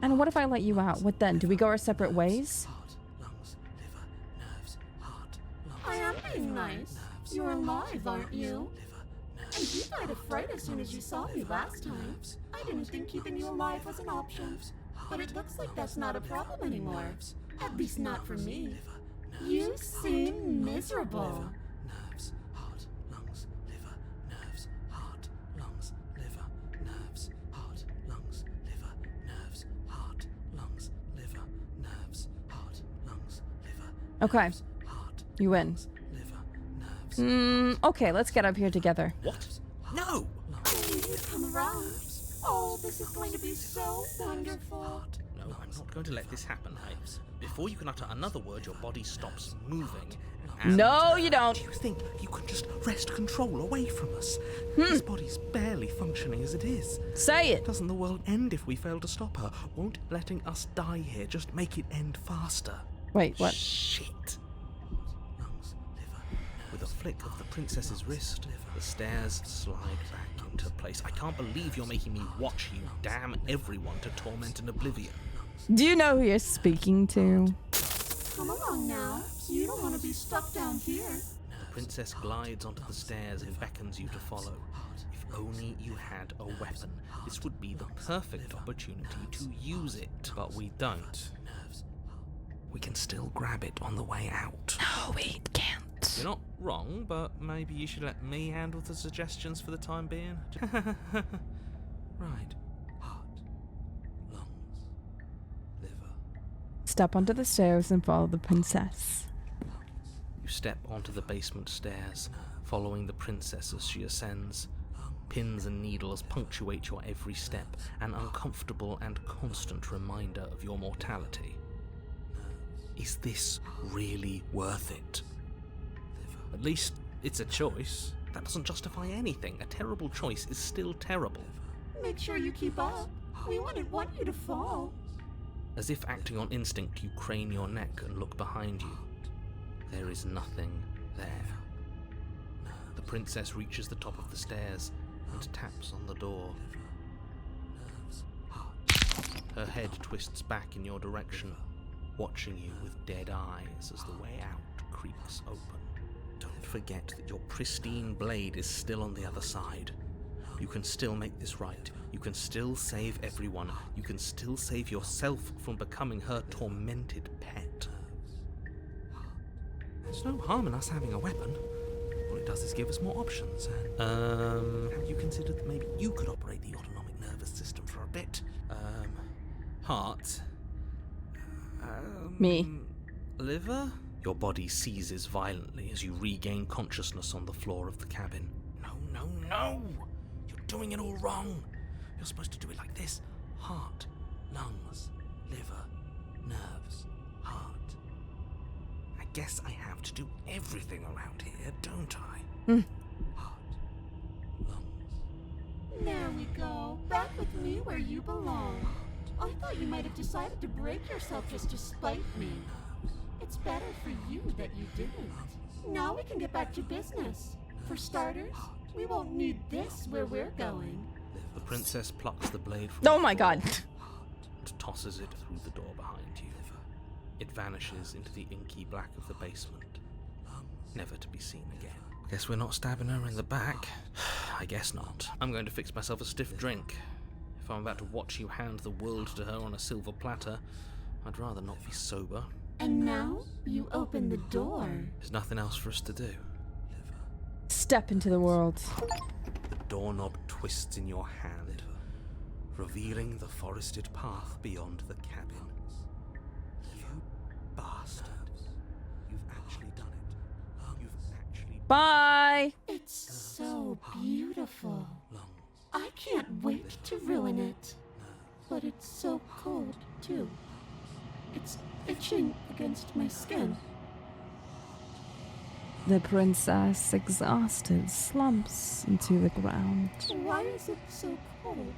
And what if I let you out? What then? Do we go our separate ways? I am you're alive, aren't you? And you died of fright as soon as you saw me last time. I didn't think keeping you alive was an option. But it looks like that's not a problem anymore. At least not for me. You seem miserable. Nerves, heart, lungs, liver, nerves, heart, lungs, liver, nerves, heart, lungs, liver, nerves, heart, lungs, liver, nerves, heart, lungs, liver. Okay. You win. Okay, let's get up here together. What? No! Please come around. Oh, this is going to be so wonderful. No, I'm not going to let this happen, Hypes. Before you can utter another word, your body stops moving. And No, you don't. Do you think you can just wrest control away from us? This body's barely functioning as it is. Say it. Doesn't the world end if we fail to stop her? Won't letting us die here just make it end faster? Wait, what? Shit. With a flick of the princess's wrist, the stairs slide back into place. I can't believe you're making me watch you damn everyone to torment and oblivion. Do you know who you're speaking to? Come along now. You don't want to be stuck down here. The princess glides onto the stairs and beckons you to follow. If only you had a weapon, this would be the perfect opportunity to use it. But we don't. We can still grab it on the way out. No, we can't. You're not wrong, but maybe you should let me handle the suggestions for the time being. Right. Heart, lungs, liver. Step onto the stairs and follow the princess. You step onto the basement stairs, following the princess as she ascends. Pins and needles punctuate your every step, an uncomfortable and constant reminder of your mortality. Is this really worth it? At least it's a choice. That doesn't justify anything. A terrible choice is still terrible. Make sure you keep up. We wouldn't want you to fall. As if acting on instinct, you crane your neck and look behind you. There is nothing there. The princess reaches the top of the stairs and taps on the door. Her head twists back in your direction, watching you with dead eyes as the way out creaks open. Don't forget that your pristine blade is still on the other side. You can still make this right. You can still save everyone. You can still save yourself from becoming her tormented pet. There's no harm in us having a weapon. All it does is give us more options. Have you considered that maybe you could operate the autonomic nervous system for a bit? Heart? Me. Liver? Your body seizes violently as you regain consciousness on the floor of the cabin. No! You're doing it all wrong. You're supposed to do it like this. Heart, lungs, liver, nerves, heart. I guess I have to do everything around here, don't I? Heart, lungs. There we go. Back with me where you belong. I thought you might have decided to break yourself just to spite me. It's better for you that you didn't. Now we can get back to business. For starters, we won't need this where we're going. The princess plucks the blade from Oh my god. and tosses it through the door behind you. It vanishes into the inky black of the basement, never to be seen again. Guess we're not stabbing her in the back. I guess not. I'm going to fix myself a stiff drink. If I'm about to watch you hand the world to her on a silver platter, I'd rather not be sober. And now you open the door. There's nothing else for us to do. Step into the world. The doorknob twists in your hand, revealing the forested path beyond the cabin. You bastard. You've actually done it. You've actually... Bye! It's so beautiful. I can't wait to ruin it. But it's so cold, too. It's itching against my skin. The princess, exhausted, slumps into the ground. Why is it so cold?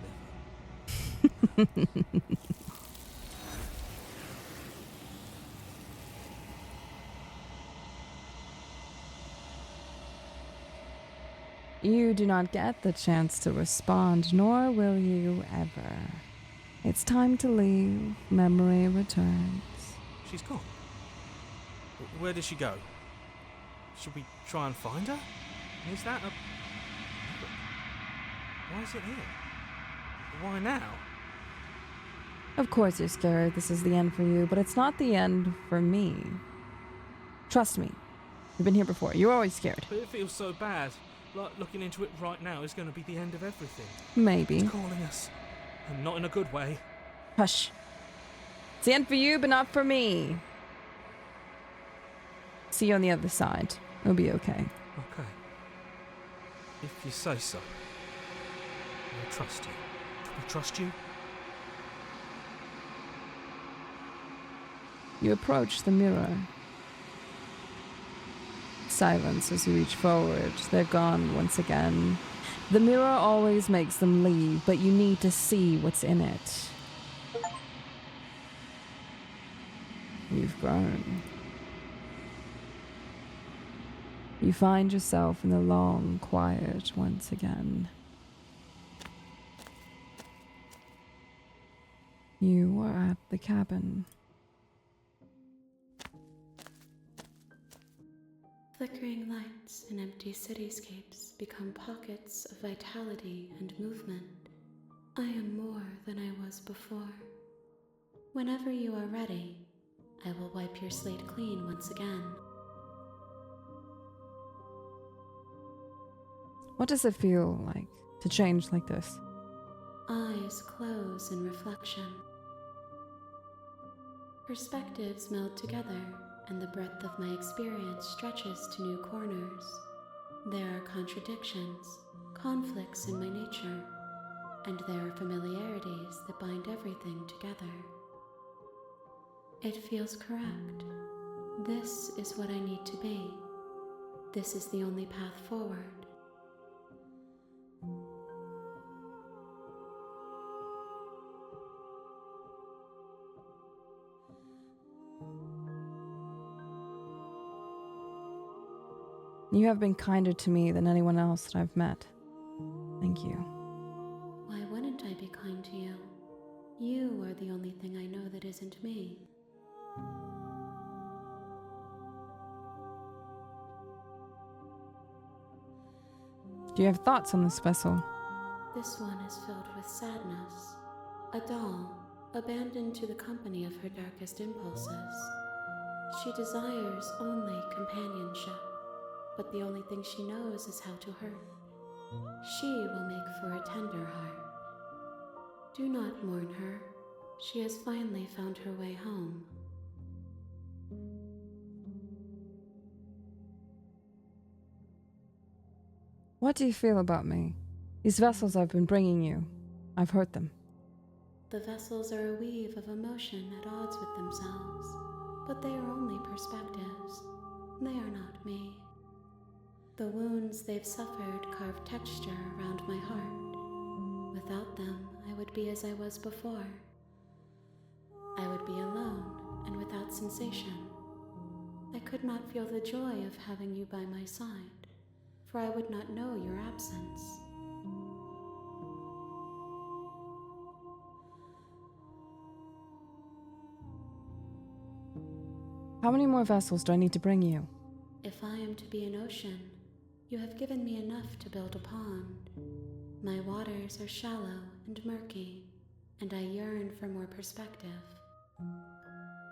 You do not get the chance to respond, nor will you ever. It's time to leave. Memory returns. She's gone. Where did she go? Should we try and find her? Is that a... Why is it here? Why now? Of course you're scared this is the end for you, but it's not the end for me. Trust me. You've been here before. You're always scared. But it feels so bad. Like looking into it right now is going to be the end of everything. Maybe. It's calling us. And not in a good way. Hush. It's the end for you, but not for me. See you on the other side. It'll be okay. Okay. If you say so. I trust you. I trust you. You approach the mirror. Silence as you reach forward. They're gone once again. The mirror always makes them leave, but you need to see what's in it. You've grown. You find yourself in the long quiet once again. You are at the cabin. Flickering lights in empty cityscapes become pockets of vitality and movement. I am more than I was before. Whenever you are ready, I will wipe your slate clean once again. What does it feel like to change like this? Eyes close in reflection. Perspectives meld together, and the breadth of my experience stretches to new corners. There are contradictions, conflicts in my nature, and there are familiarities that bind everything together. It feels correct. This is what I need to be. This is the only path forward. You have been kinder to me than anyone else that I've met. Thank you. Why wouldn't I be kind to you? You are the only thing I know that isn't me. Do you have thoughts on this vessel? This one is filled with sadness. A doll, abandoned to the company of her darkest impulses. She desires only companionship, but the only thing she knows is how to hurt. She will make for a tender heart. Do not mourn her. She has finally found her way home. What do you feel about me? These vessels I've been bringing you, I've hurt them. The vessels are a weave of emotion at odds with themselves, but they are only perspectives. They are not me. The wounds they've suffered carve texture around my heart. Without them, I would be as I was before. I would be alone and without sensation. I could not feel the joy of having you by my side, for I would not know your absence. How many more vessels do I need to bring you? If I am to be an ocean, you have given me enough to build a pond. My waters are shallow and murky, and I yearn for more perspective.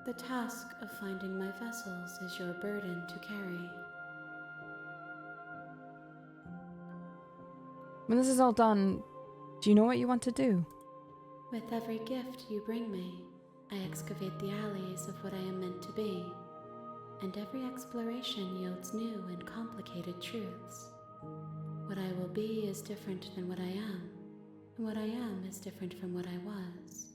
The task of finding my vessels is your burden to carry. When this is all done, do you know what you want to do? With every gift you bring me, I excavate the alleys of what I am meant to be, and every exploration yields new and complicated truths. What I will be is different than what I am, and what I am is different from what I was.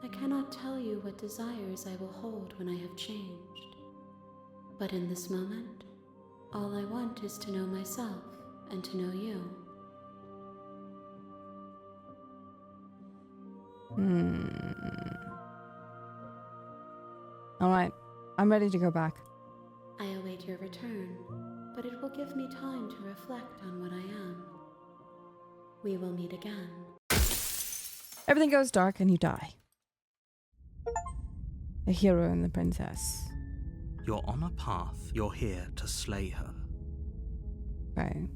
I cannot tell you what desires I will hold when I have changed, but in this moment, all I want is to know myself and to know you. All right, I'm ready to go back. I await your return, but it will give me time to reflect on what I am. We will meet again. Everything goes dark and you die. The hero and the princess. You're on a path. You're here to slay her. Okay.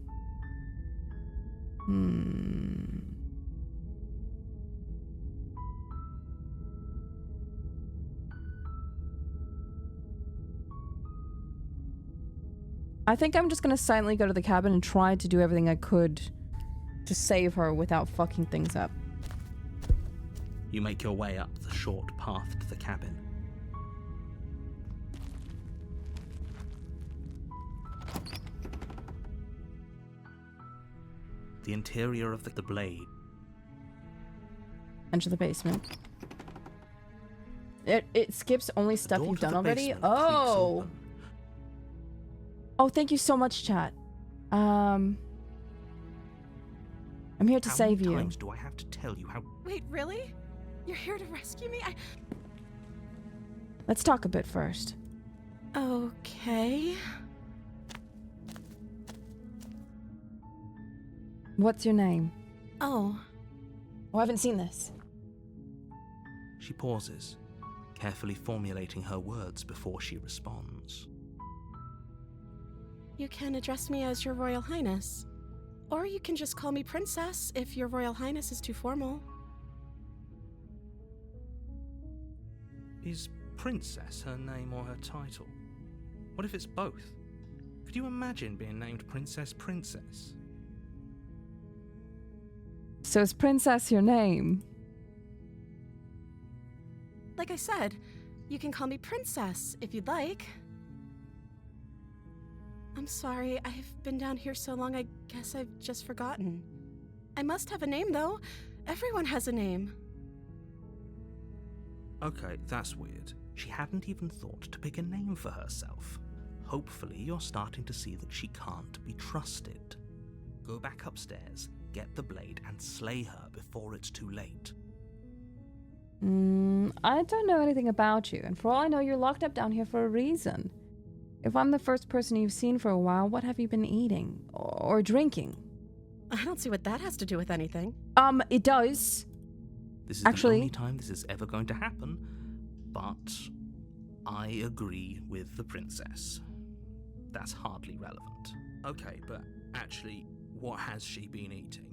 I think I'm just gonna silently go to the cabin and try to do everything I could to save her without fucking things up. You make your way up the short path to the cabin. The interior of the blade. Enter the basement. It skips only stuff door you've to done the already? basement creaks Oh! open. Oh, thank you so much, chat. I'm here to How save many you. times do I have to tell you how... Wait, really? You're here to rescue me? Let's talk a bit first. Okay. What's your name? Oh. Oh, I haven't seen this. She pauses, carefully formulating her words before she responds. You can address me as Your Royal Highness. Or you can just call me Princess if Your Royal Highness is too formal. Is Princess her name or her title? What if it's both? Could you imagine being named Princess Princess? So is Princess your name? Like I said, you can call me Princess if you'd like. I'm sorry, I've been down here so long I guess I've just forgotten. I must have a name though. Everyone has a name. Okay, that's weird. She hadn't even thought to pick a name for herself. Hopefully you're starting to see that she can't be trusted. Go back upstairs, get the blade, and slay her before it's too late. I don't know anything about you, and for all I know, you're locked up down here for a reason. If I'm the first person you've seen for a while, what have you been eating? Or drinking? I don't see what that has to do with anything. It does. This is the only time this is ever going to happen, but I agree with the princess. That's hardly relevant. Okay, but actually, what has she been eating?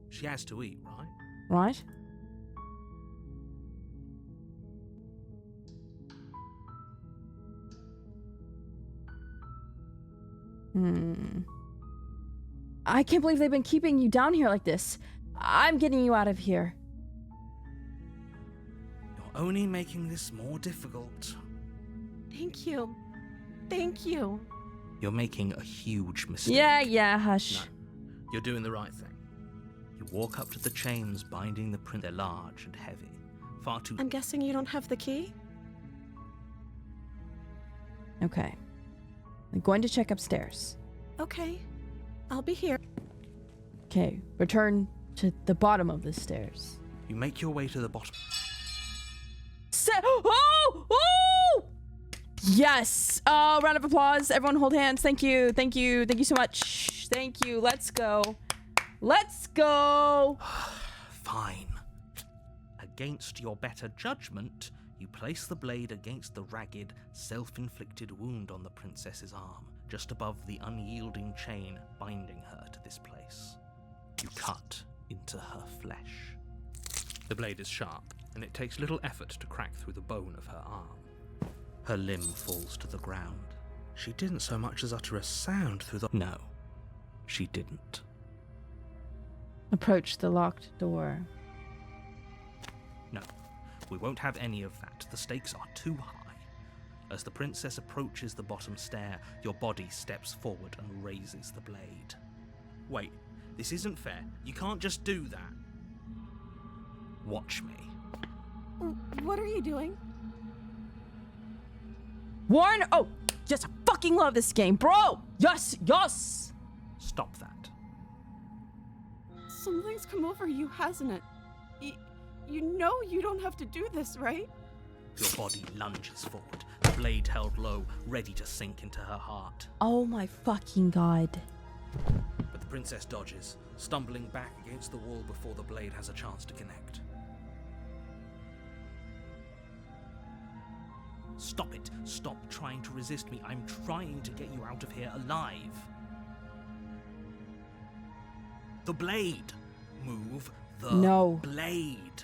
She has to eat, right? Right? I can't believe they've been keeping you down here like this. I'm getting you out of here. You're only making this more difficult. Thank you. Thank you. You're making a huge mistake. Yeah, hush. No, you're doing the right thing. You walk up to the chains binding the print. They're large and heavy. Far too... I'm guessing you don't have the key? Okay. I'm going to check upstairs. Okay. I'll be here. Okay, return to the bottom of the stairs. You make your way to the bottom. Oh! Yes! Round of applause. Everyone hold hands. Thank you. Thank you. Thank you so much. Thank you. Let's go. Let's go! Fine. Against your better judgment, you place the blade against the ragged, self-inflicted wound on the princess's arm, just above the unyielding chain binding her to this place. You cut into her flesh. The blade is sharp, and it takes little effort to crack through the bone of her arm. Her limb falls to the ground. She didn't so much as utter a sound through the... No, she didn't. Approach the locked door. No, we won't have any of that. The stakes are too high. As the princess approaches the bottom stair, your body steps forward and raises the blade. Wait, this isn't fair. You can't just do that. Watch me. What are you doing? Warren! Oh! Yes, I fucking love this game, bro! Yes! Yes! Stop that. Something's come over you, hasn't it? You know you don't have to do this, right? Your body lunges forward, the blade held low, ready to sink into her heart. Oh my fucking god. But the princess dodges, stumbling back against the wall before the blade has a chance to connect. Stop it. Stop trying to resist me. I'm trying to get you out of here alive. The blade. Move the blade.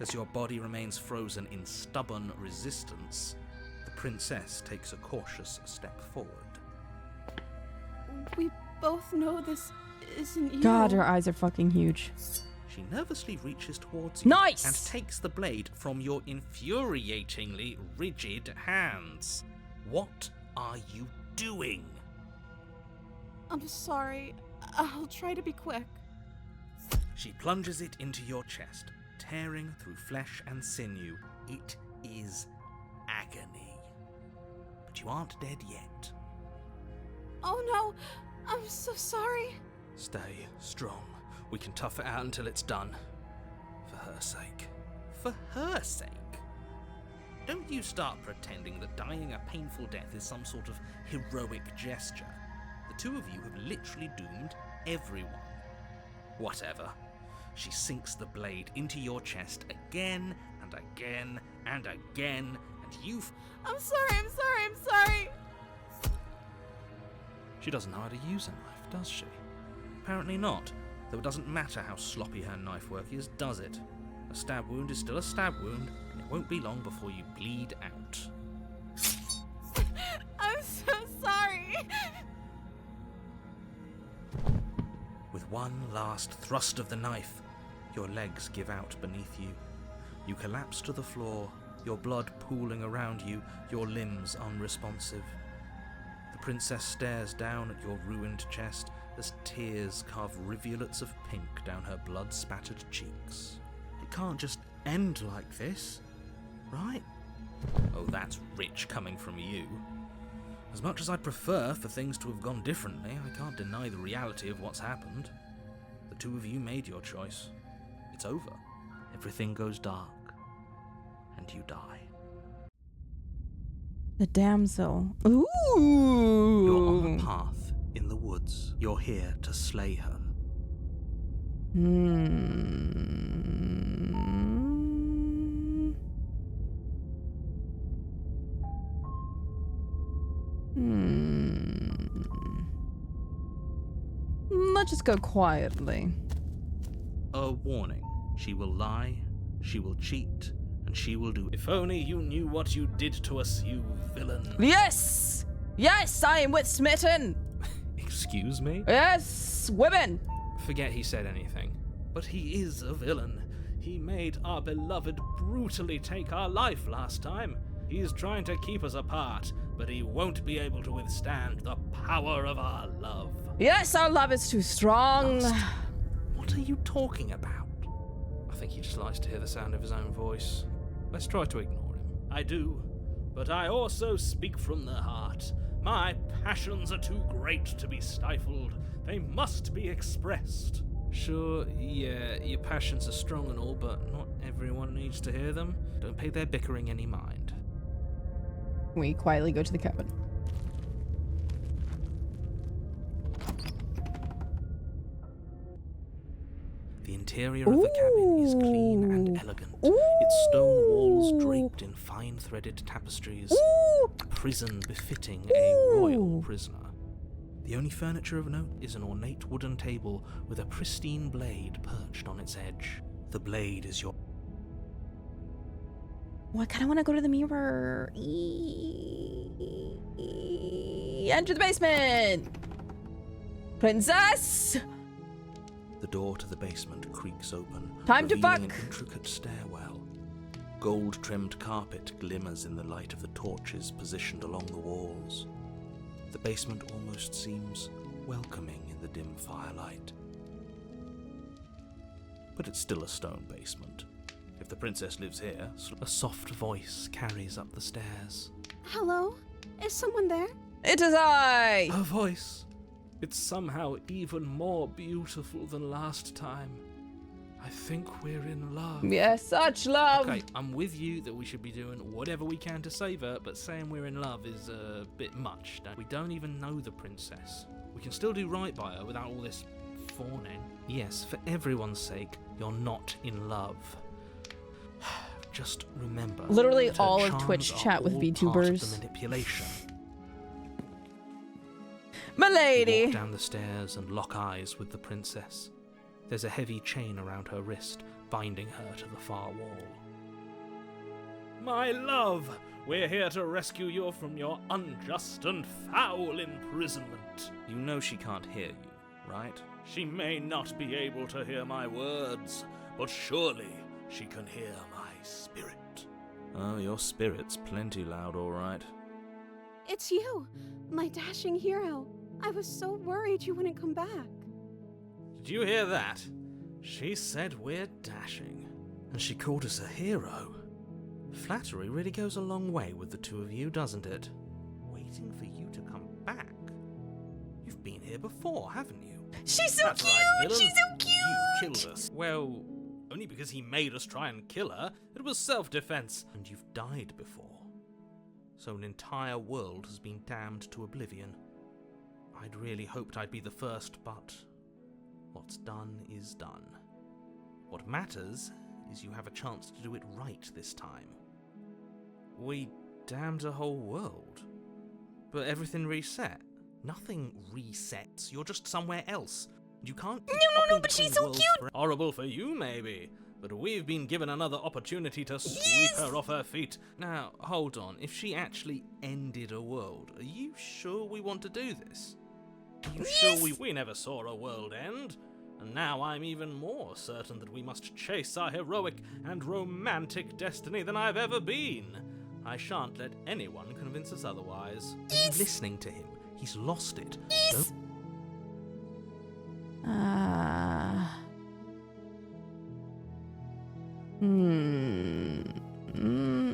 As your body remains frozen in stubborn resistance, the princess takes a cautious step forward. We both know this isn't you. God, her eyes are fucking huge. She nervously reaches towards you Nice! and takes the blade from your infuriatingly rigid hands. What are you doing? I'm sorry. I'll try to be quick. She plunges it into your chest, tearing through flesh and sinew. It is agony. But you aren't dead yet. Oh no, I'm so sorry. Stay strong. We can tough it out until it's done. For her sake. For her sake? Don't you start pretending that dying a painful death is some sort of heroic gesture. The two of you have literally doomed everyone. Whatever. She sinks the blade into your chest again and again and again, and you... I'm sorry. She doesn't know how to use a knife, does she? Apparently not, though it doesn't matter how sloppy her knife work is, does it? A stab wound is still a stab wound, and it won't be long before you bleed out. I'm so sorry. With one last thrust of the knife, your legs give out beneath you. You collapse to the floor, your blood pooling around you, your limbs unresponsive. The princess stares down at your ruined chest as tears carve rivulets of pink down her blood-spattered cheeks. It can't just end like this, right? Oh, that's rich coming from you. As much as I'd prefer for things to have gone differently, I can't deny the reality of what's happened. The two of you made your choice. It's over. Everything goes dark, and you die. The damsel. Ooh! You're on a path in the woods. You're here to slay her. Let's just go quietly. A warning. She will lie, she will cheat, and she will do... If only you knew what you did to us, you villain. Yes! Yes, I am with Smitten! Excuse me? Yes, women! Forget he said anything. But he is a villain. He made our beloved brutally take our life last time. He's trying to keep us apart, but he won't be able to withstand the power of our love. Yes, our love is too strong. What are you talking about? I think he just likes to hear the sound of his own voice. Let's try to ignore him. I do, but I also speak from the heart. My passions are too great to be stifled. They must be expressed. Sure, yeah, your passions are strong and all, but not everyone needs to hear them. Don't pay their bickering any mind. We quietly go to the cabin. The interior of the cabin is clean and elegant. Its stone walls draped in fine-threaded tapestries. A prison befitting a royal prisoner. The only furniture of note is an ornate wooden table with a pristine blade perched on its edge. The blade is your... Well, I kind of want to go to the mirror. Enter the basement! Princess! The door to the basement creaks open, Time to revealing fuck! an intricate stairwell. Gold-trimmed carpet glimmers in the light of the torches positioned along the walls. The basement almost seems welcoming in the dim firelight. But it's still a stone basement. If the princess lives here, a soft voice carries up the stairs. Hello? Is someone there? It is I! Her voice. It's somehow even more beautiful than last time. I think we're in love. Yes, such love! Okay, I'm with you that we should be doing whatever we can to save her, but saying we're in love is a bit much. We don't even know the princess. We can still do right by her without all this fawning. Yes, for everyone's sake, you're not in love. Just remember, Literally that her all of charms Twitch are chat with all part of VTubers. the manipulation. My You lady. walk down the stairs and lock eyes with the princess. There's a heavy chain around her wrist, binding her to the far wall. My love, we're here to rescue you from your unjust and foul imprisonment. You know she can't hear you, right? She may not be able to hear my words, but surely she can hear my spirit. Oh, your spirit's plenty loud, all right. It's you, my dashing hero. I was so worried you wouldn't come back. Did you hear that? She said we're dashing. And she called us a hero. Flattery really goes a long way with the two of you, doesn't it? Waiting for you to come back. You've been here before, haven't you? She's so That's cute. right, villain. She's so cute. You killed us. Well, only because he made us try and kill her. It was self-defense. And you've died before. So an entire world has been damned to oblivion. I'd really hoped I'd be the first, but what's done is done. What matters is you have a chance to do it right this time. We damned a whole world, but everything reset. Nothing resets. You're just somewhere else. You can't. No, but she's so cute. Horrible for you, maybe. But we've been given another opportunity to sweep her off her feet. Now, hold on. If she actually ended a world, are you sure we want to do this? Are you sure we never saw a world end? And now I'm even more certain that we must chase our heroic and romantic destiny than I've ever been. I shan't let anyone convince us otherwise. Are you listening to him? He's lost it. Don't...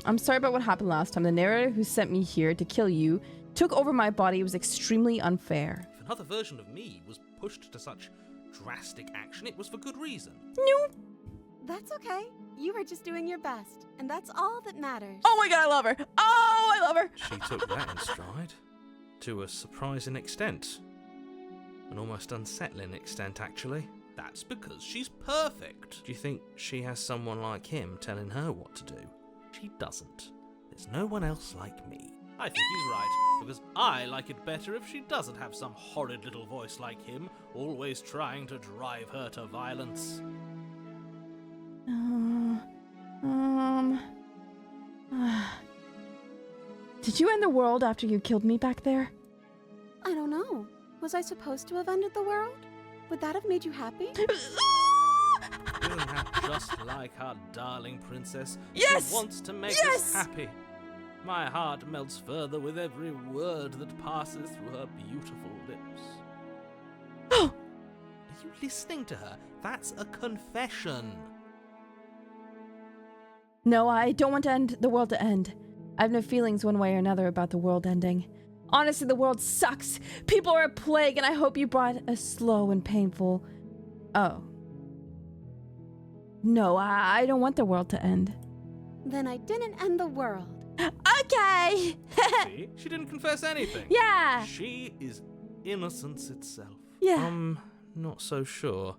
I'm sorry about what happened last time. The narrator who sent me here to kill you took over my body. It was extremely unfair. If another version of me was pushed to such drastic action, it was for good reason. No. That's okay. You were just doing your best, and that's all that matters. Oh my god, I love her. Oh, I love her. She took that in stride. To a surprising extent. An almost unsettling extent, actually. That's because she's perfect. Do you think she has someone like him telling her what to do? She doesn't. There's no one else like me. I think he's right, because I like it better if she doesn't have some horrid little voice like him, always trying to drive her to violence. Did you end the world after you killed me back there? I don't know. Was I supposed to have ended the world? Would that have made you happy? Isn't that just like our darling princess? Yes! She wants to make us happy. My heart melts further with every word that passes through her beautiful lips. Are you listening to her? That's a confession. No, I don't want the world to end. I have no feelings one way or another about the world ending. Honestly, the world sucks. People are a plague, and I hope you brought a slow and painful... Oh. No, I don't want the world to end. Then I didn't end the world. Okay! See? She didn't confess anything. Yeah! She is innocence itself. Yeah. Not so sure.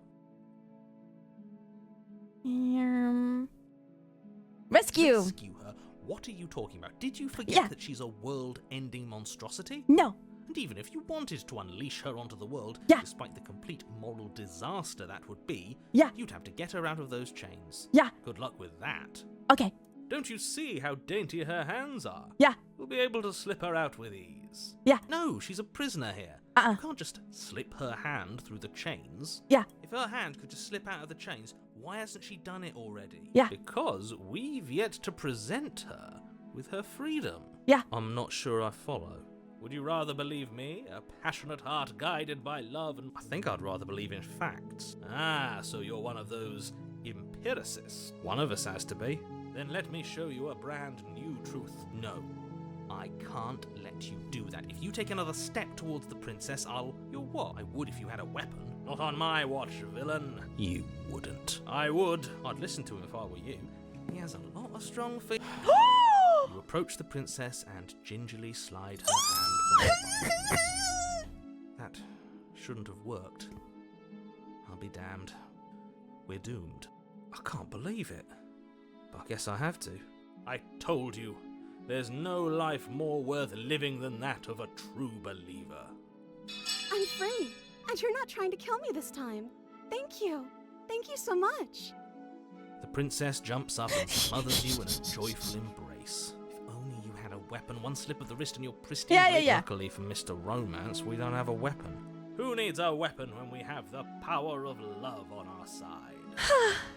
Rescue! Rescue her? What are you talking about? Did you forget that she's a world-ending monstrosity? No. And even if you wanted to unleash her onto the world, despite the complete moral disaster that would be, you'd have to get her out of those chains. Yeah. Good luck with that. Okay. Don't you see how dainty her hands are? Yeah. We'll be able to slip her out with ease. Yeah. No, she's a prisoner here. You can't just slip her hand through the chains. Yeah. If her hand could just slip out of the chains, why hasn't she done it already? Yeah. Because we've yet to present her with her freedom. Yeah. I'm not sure I follow. Would you rather believe me, a passionate heart guided by love, and I think I'd rather believe in facts. Ah, so you're one of those empiricists. One of us has to be. Then let me show you a brand new truth. No, I can't let you do that. If you take another step towards the princess, You're what? I would if you had a weapon. Not on my watch, villain. You wouldn't. I would. I'd listen to him if I were you. He has a lot of strong feelings. You approach the princess and gingerly slide her hand from her body. That shouldn't have worked. I'll be damned. We're doomed. I can't believe it. I guess I have to. I told you, there's no life more worth living than that of a true believer. I'm free, and you're not trying to kill me this time. Thank you. Thank you so much. The princess jumps up and smothers you in a joyful embrace. If only you had a weapon, one slip of the wrist and you're pristine. Yeah. Luckily for Mr. Romance, we don't have a weapon. Who needs a weapon when we have the power of love on our side?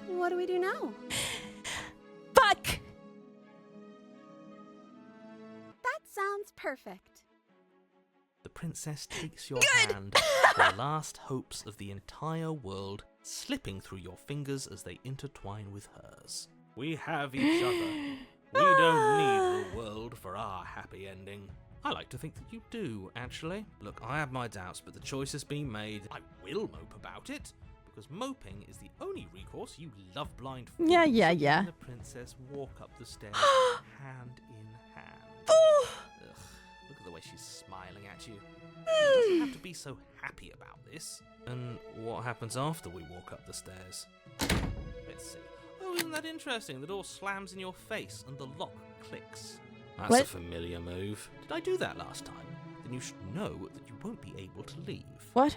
What do we do now? Fuck! That sounds perfect. The princess takes your hand, the last hopes of the entire world slipping through your fingers as they intertwine with hers. We have each other. We don't need the world for our happy ending. I like to think that you do, actually. Look, I have my doubts, but the choice has been made. I will mope about it, because moping is the only recourse you love-blind fools. Yeah. And the princess walk up the stairs hand in hand. Ugh, look at the way she's smiling at you. You doesn't have to be so happy about this. And what happens after we walk up the stairs? Let's see. Oh, isn't that interesting? The door slams in your face and the lock clicks. That's a familiar move. Did I do that last time? Then you should know that you won't be able to leave. What?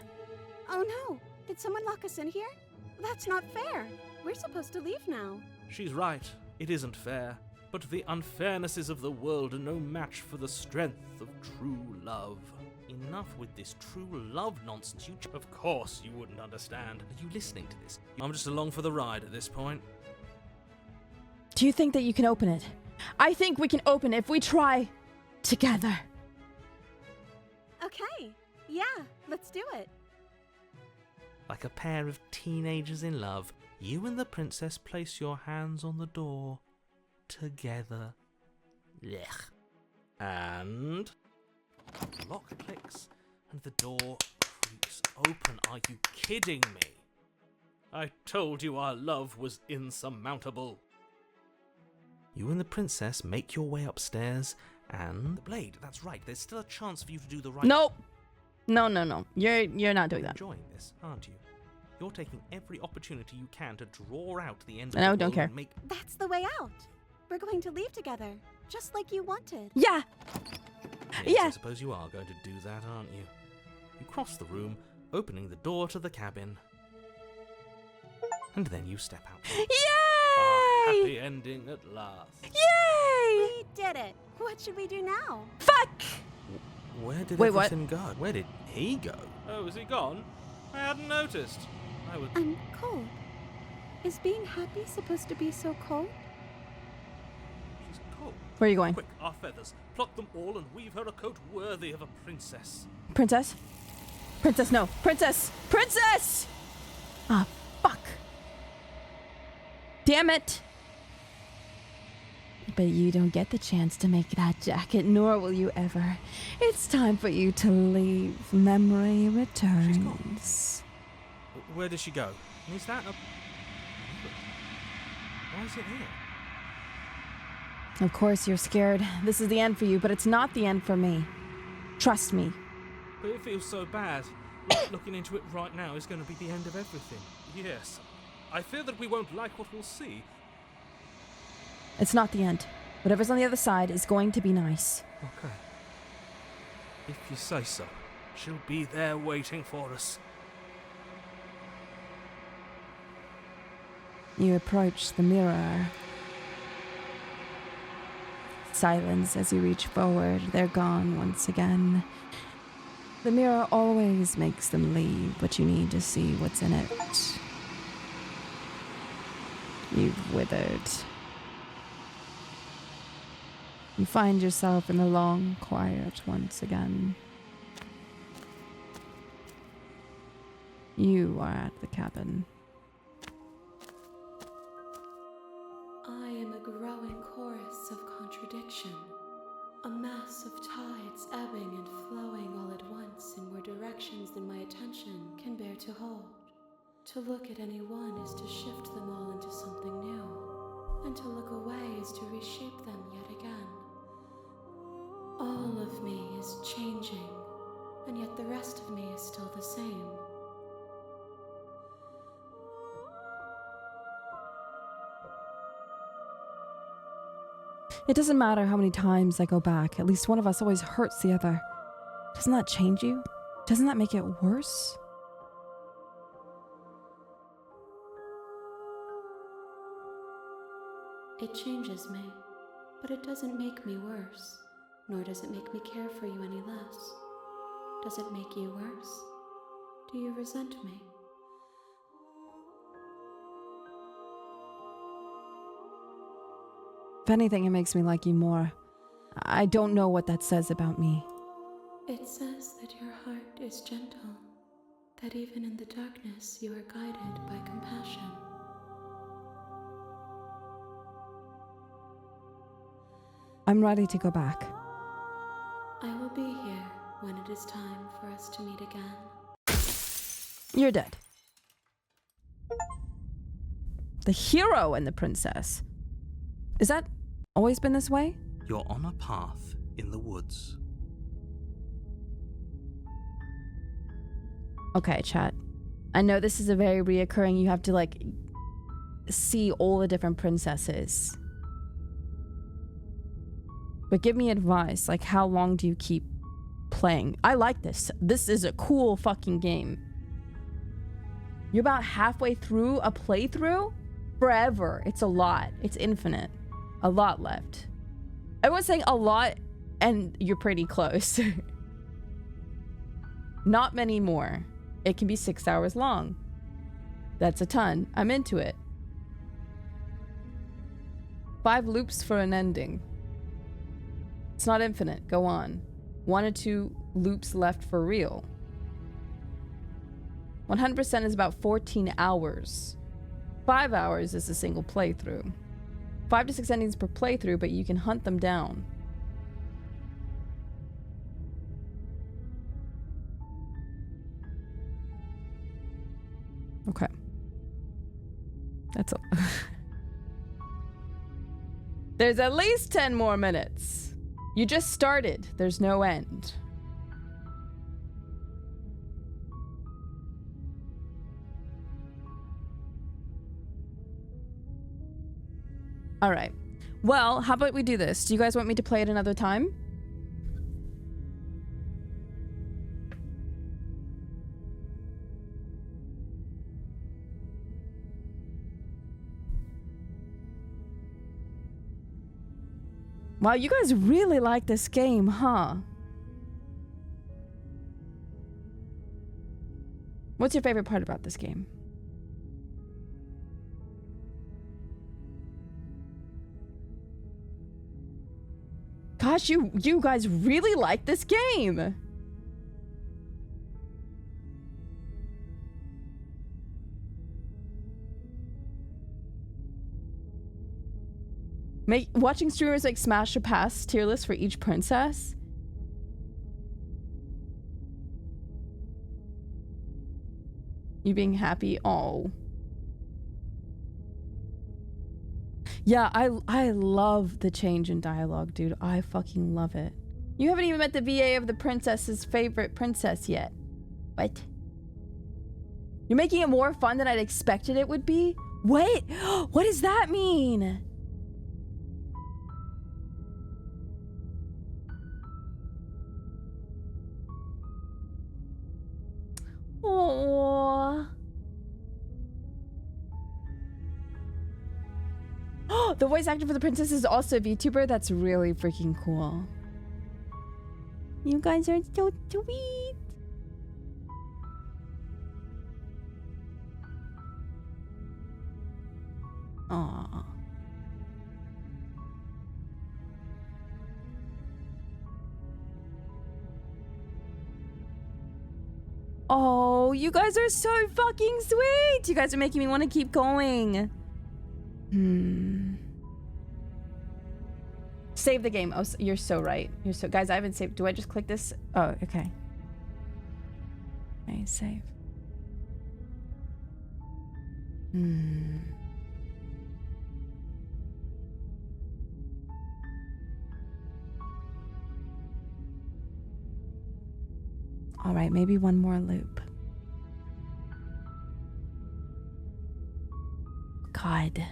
Oh no! Did someone lock us in here? That's not fair. We're supposed to leave now. She's right. It isn't fair. But the unfairnesses of the world are no match for the strength of true love. Enough with this true love nonsense. Of course you wouldn't understand. Are you listening to this? I'm just along for the ride at this point. Do you think that you can open it? I think we can open it if we try together. Okay. Yeah, let's do it. Like a pair of teenagers in love, you and the princess place your hands on the door together. Blech. And the lock clicks and the door creaks open. Are you kidding me? I told you our love was insurmountable. You and the princess make your way upstairs and... The blade, that's right. There's still a chance for you to do the right... Nope. No. You're not doing that. Enjoying this, aren't you? You're taking every opportunity you can to draw out the end of No, the don't world care. and make... That's the way out. We're going to leave together, just like you wanted. Yeah. Yes, Yeah. I suppose you are going to do that, aren't you? You cross the room, opening the door to the cabin. And then you step out. Our Yay! happy ending at last. Yay! We did it. What should we do now? Fuck! Where did Wait, what? everything go? Where did he go? Oh, is he gone? I hadn't noticed. I would... I'm cold. Is being happy supposed to be so cold? She's cold. Where are you going? Quick, our feathers. Pluck them all and weave her a coat worthy of a princess. Princess? Princess, no. Princess! Princess! Ah, fuck. Damn it. But you don't get the chance to make that jacket, nor will you ever. It's time for you to leave. Memory returns. Where did she go? Is that a... Why is it here? Of course you're scared. This is the end for you, but it's not the end for me. Trust me. But it feels so bad. Looking into it right now is going to be the end of everything. Yes. I fear that we won't like what we'll see. It's not the end. Whatever's on the other side is going to be nice. Okay. If you say so. She'll be there waiting for us. You approach the mirror. Silence as you reach forward. They're gone once again. The mirror always makes them leave, but you need to see what's in it. You've withered. You find yourself in the long quiet once again. You are at the cabin. I am a growing chorus of contradiction, a mass of tides ebbing and flowing all at once in more directions than my attention can bear to hold. To look at any one is to shift them all into something new, and to look away is to reshape them yet again. All of me is changing, and yet the rest of me is still the same. It doesn't matter how many times I go back. At least one of us always hurts the other. Doesn't that change you? Doesn't that make it worse? It changes me, but it doesn't make me worse, nor does it make me care for you any less. Does it make you worse? Do you resent me? If anything, it makes me like you more. I don't know what that says about me. It says that your heart is gentle, that even in the darkness you are guided by compassion. I'm ready to go back. I will be here when it is time for us to meet again. You're dead. The hero and the princess. Is that always been this way? You're on a path in the woods. Okay, chat. I know this is a very reoccurring, you have to like see all the different princesses. But give me advice, like how long do you keep playing? I like this. This is a cool fucking game. You're about halfway through a playthrough? Forever. It's a lot. It's infinite. A lot left. Everyone's saying a lot and you're pretty close. Not many more. It can be 6 hours long. That's a ton. I'm into it. 5 loops for an ending. It's not infinite. Go on. 1 or 2 loops left for real. 100% is about 14 hours. 5 hours is a single playthrough. 5 to 6 endings per playthrough, but you can hunt them down. Okay. That's all. There's at least 10 more minutes. You just started. There's no end. All right. Well, how about we do this? Do you guys want me to play it another time? Wow, you guys really like this game, huh? What's your favorite part about this game? Gosh, you guys really like this game. Watching streamers like smash or pass tier list for each princess. You being happy? Oh. Yeah, I love the change in dialogue, dude. I fucking love it. You haven't even met the VA of the princess's favorite princess yet. What? You're making it more fun than I'd expected it would be? Wait, what does that mean? Aww. The voice actor for the princess is also a VTuber. That's really freaking cool. You guys are so sweet. Aww. Oh, you guys are so fucking sweet. You guys are making me want to keep going. Save the game. Oh, you're so right. You're so... Guys, I haven't saved... Do I just click this? Oh, okay. Okay, save. All right, maybe one more loop. God.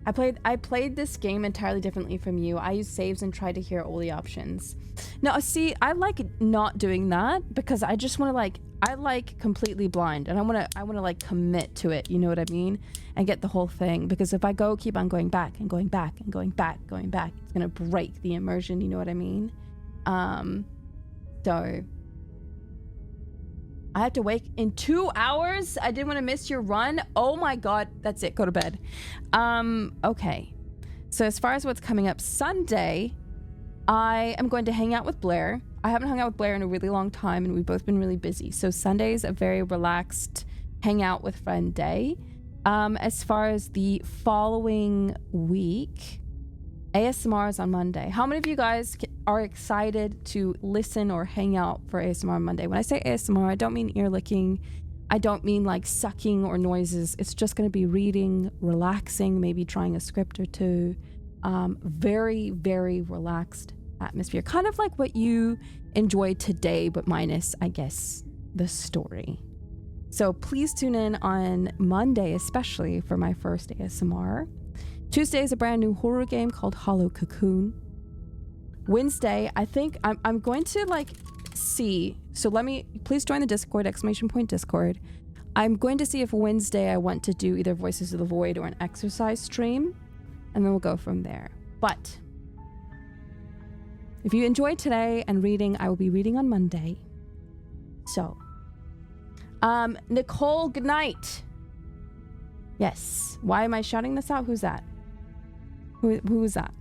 I played this game entirely differently from you. I used saves and tried to hear all the options. Now, see, I like not doing that because I just want to like, I like completely blind and I want to like commit to it. You know what I mean? And get the whole thing. Because if I keep on going back and going back and going back, it's going to break the immersion. You know what I mean? So I have to wake in 2 hours. I didn't want to miss your run. Oh my God. That's it. Go to bed. Okay. So as far as what's coming up Sunday, I am going to hang out with Blair. I haven't hung out with Blair in a really long time and we've both been really busy. So Sunday's a very relaxed hang out with friend day. As far as the following week, ASMR is on Monday. How many of you guys are excited to listen or hang out for ASMR on Monday? When I say ASMR, I don't mean ear licking. I don't mean like sucking or noises. It's just going to be reading, relaxing, maybe trying a script or two. Very, very relaxed atmosphere. Kind of like what you enjoyed today, but minus, I guess, the story. So please tune in on Monday, especially for my first ASMR. Tuesday is a brand new horror game called Hollow Cocoon. Wednesday, I think I'm going to like see. So please join the Discord, ! Discord. I'm going to see if Wednesday I want to do either Voices of the Void or an exercise stream. And then we'll go from there. But if you enjoyed today and reading, I will be reading on Monday. So, Nicole, good night. Yes. Why am I shouting this out? Who's that? Who is that?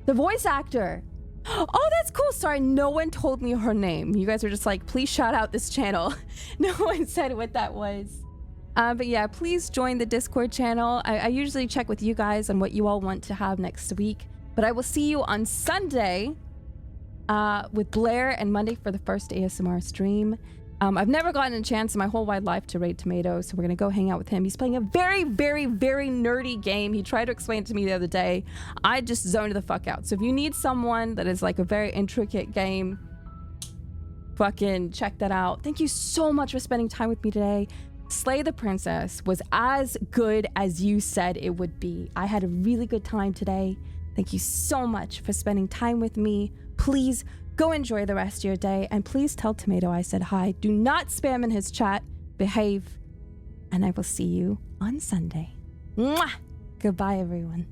The voice actor. Oh, that's cool. Sorry, no one told me her name. You guys were just like, please shout out this channel. No one said what that was. But yeah, please join the Discord channel. I usually check with you guys on what you all want to have next week. But I will see you on Sunday with Blair and Monday for the first ASMR stream. I've never gotten a chance in my whole wide life to raid Tomato, so we're going to go hang out with him. He's playing a very, very, very nerdy game. He tried to explain it to me the other day. I just zoned the fuck out. So if you need someone that is like a very intricate game, fucking check that out. Thank you so much for spending time with me today. Slay the Princess was as good as you said it would be. I had a really good time today. Thank you so much for spending time with me. Please go enjoy the rest of your day. And please tell Tomato I said hi. Do not spam in his chat. Behave. And I will see you on Sunday. Mwah! Goodbye, everyone.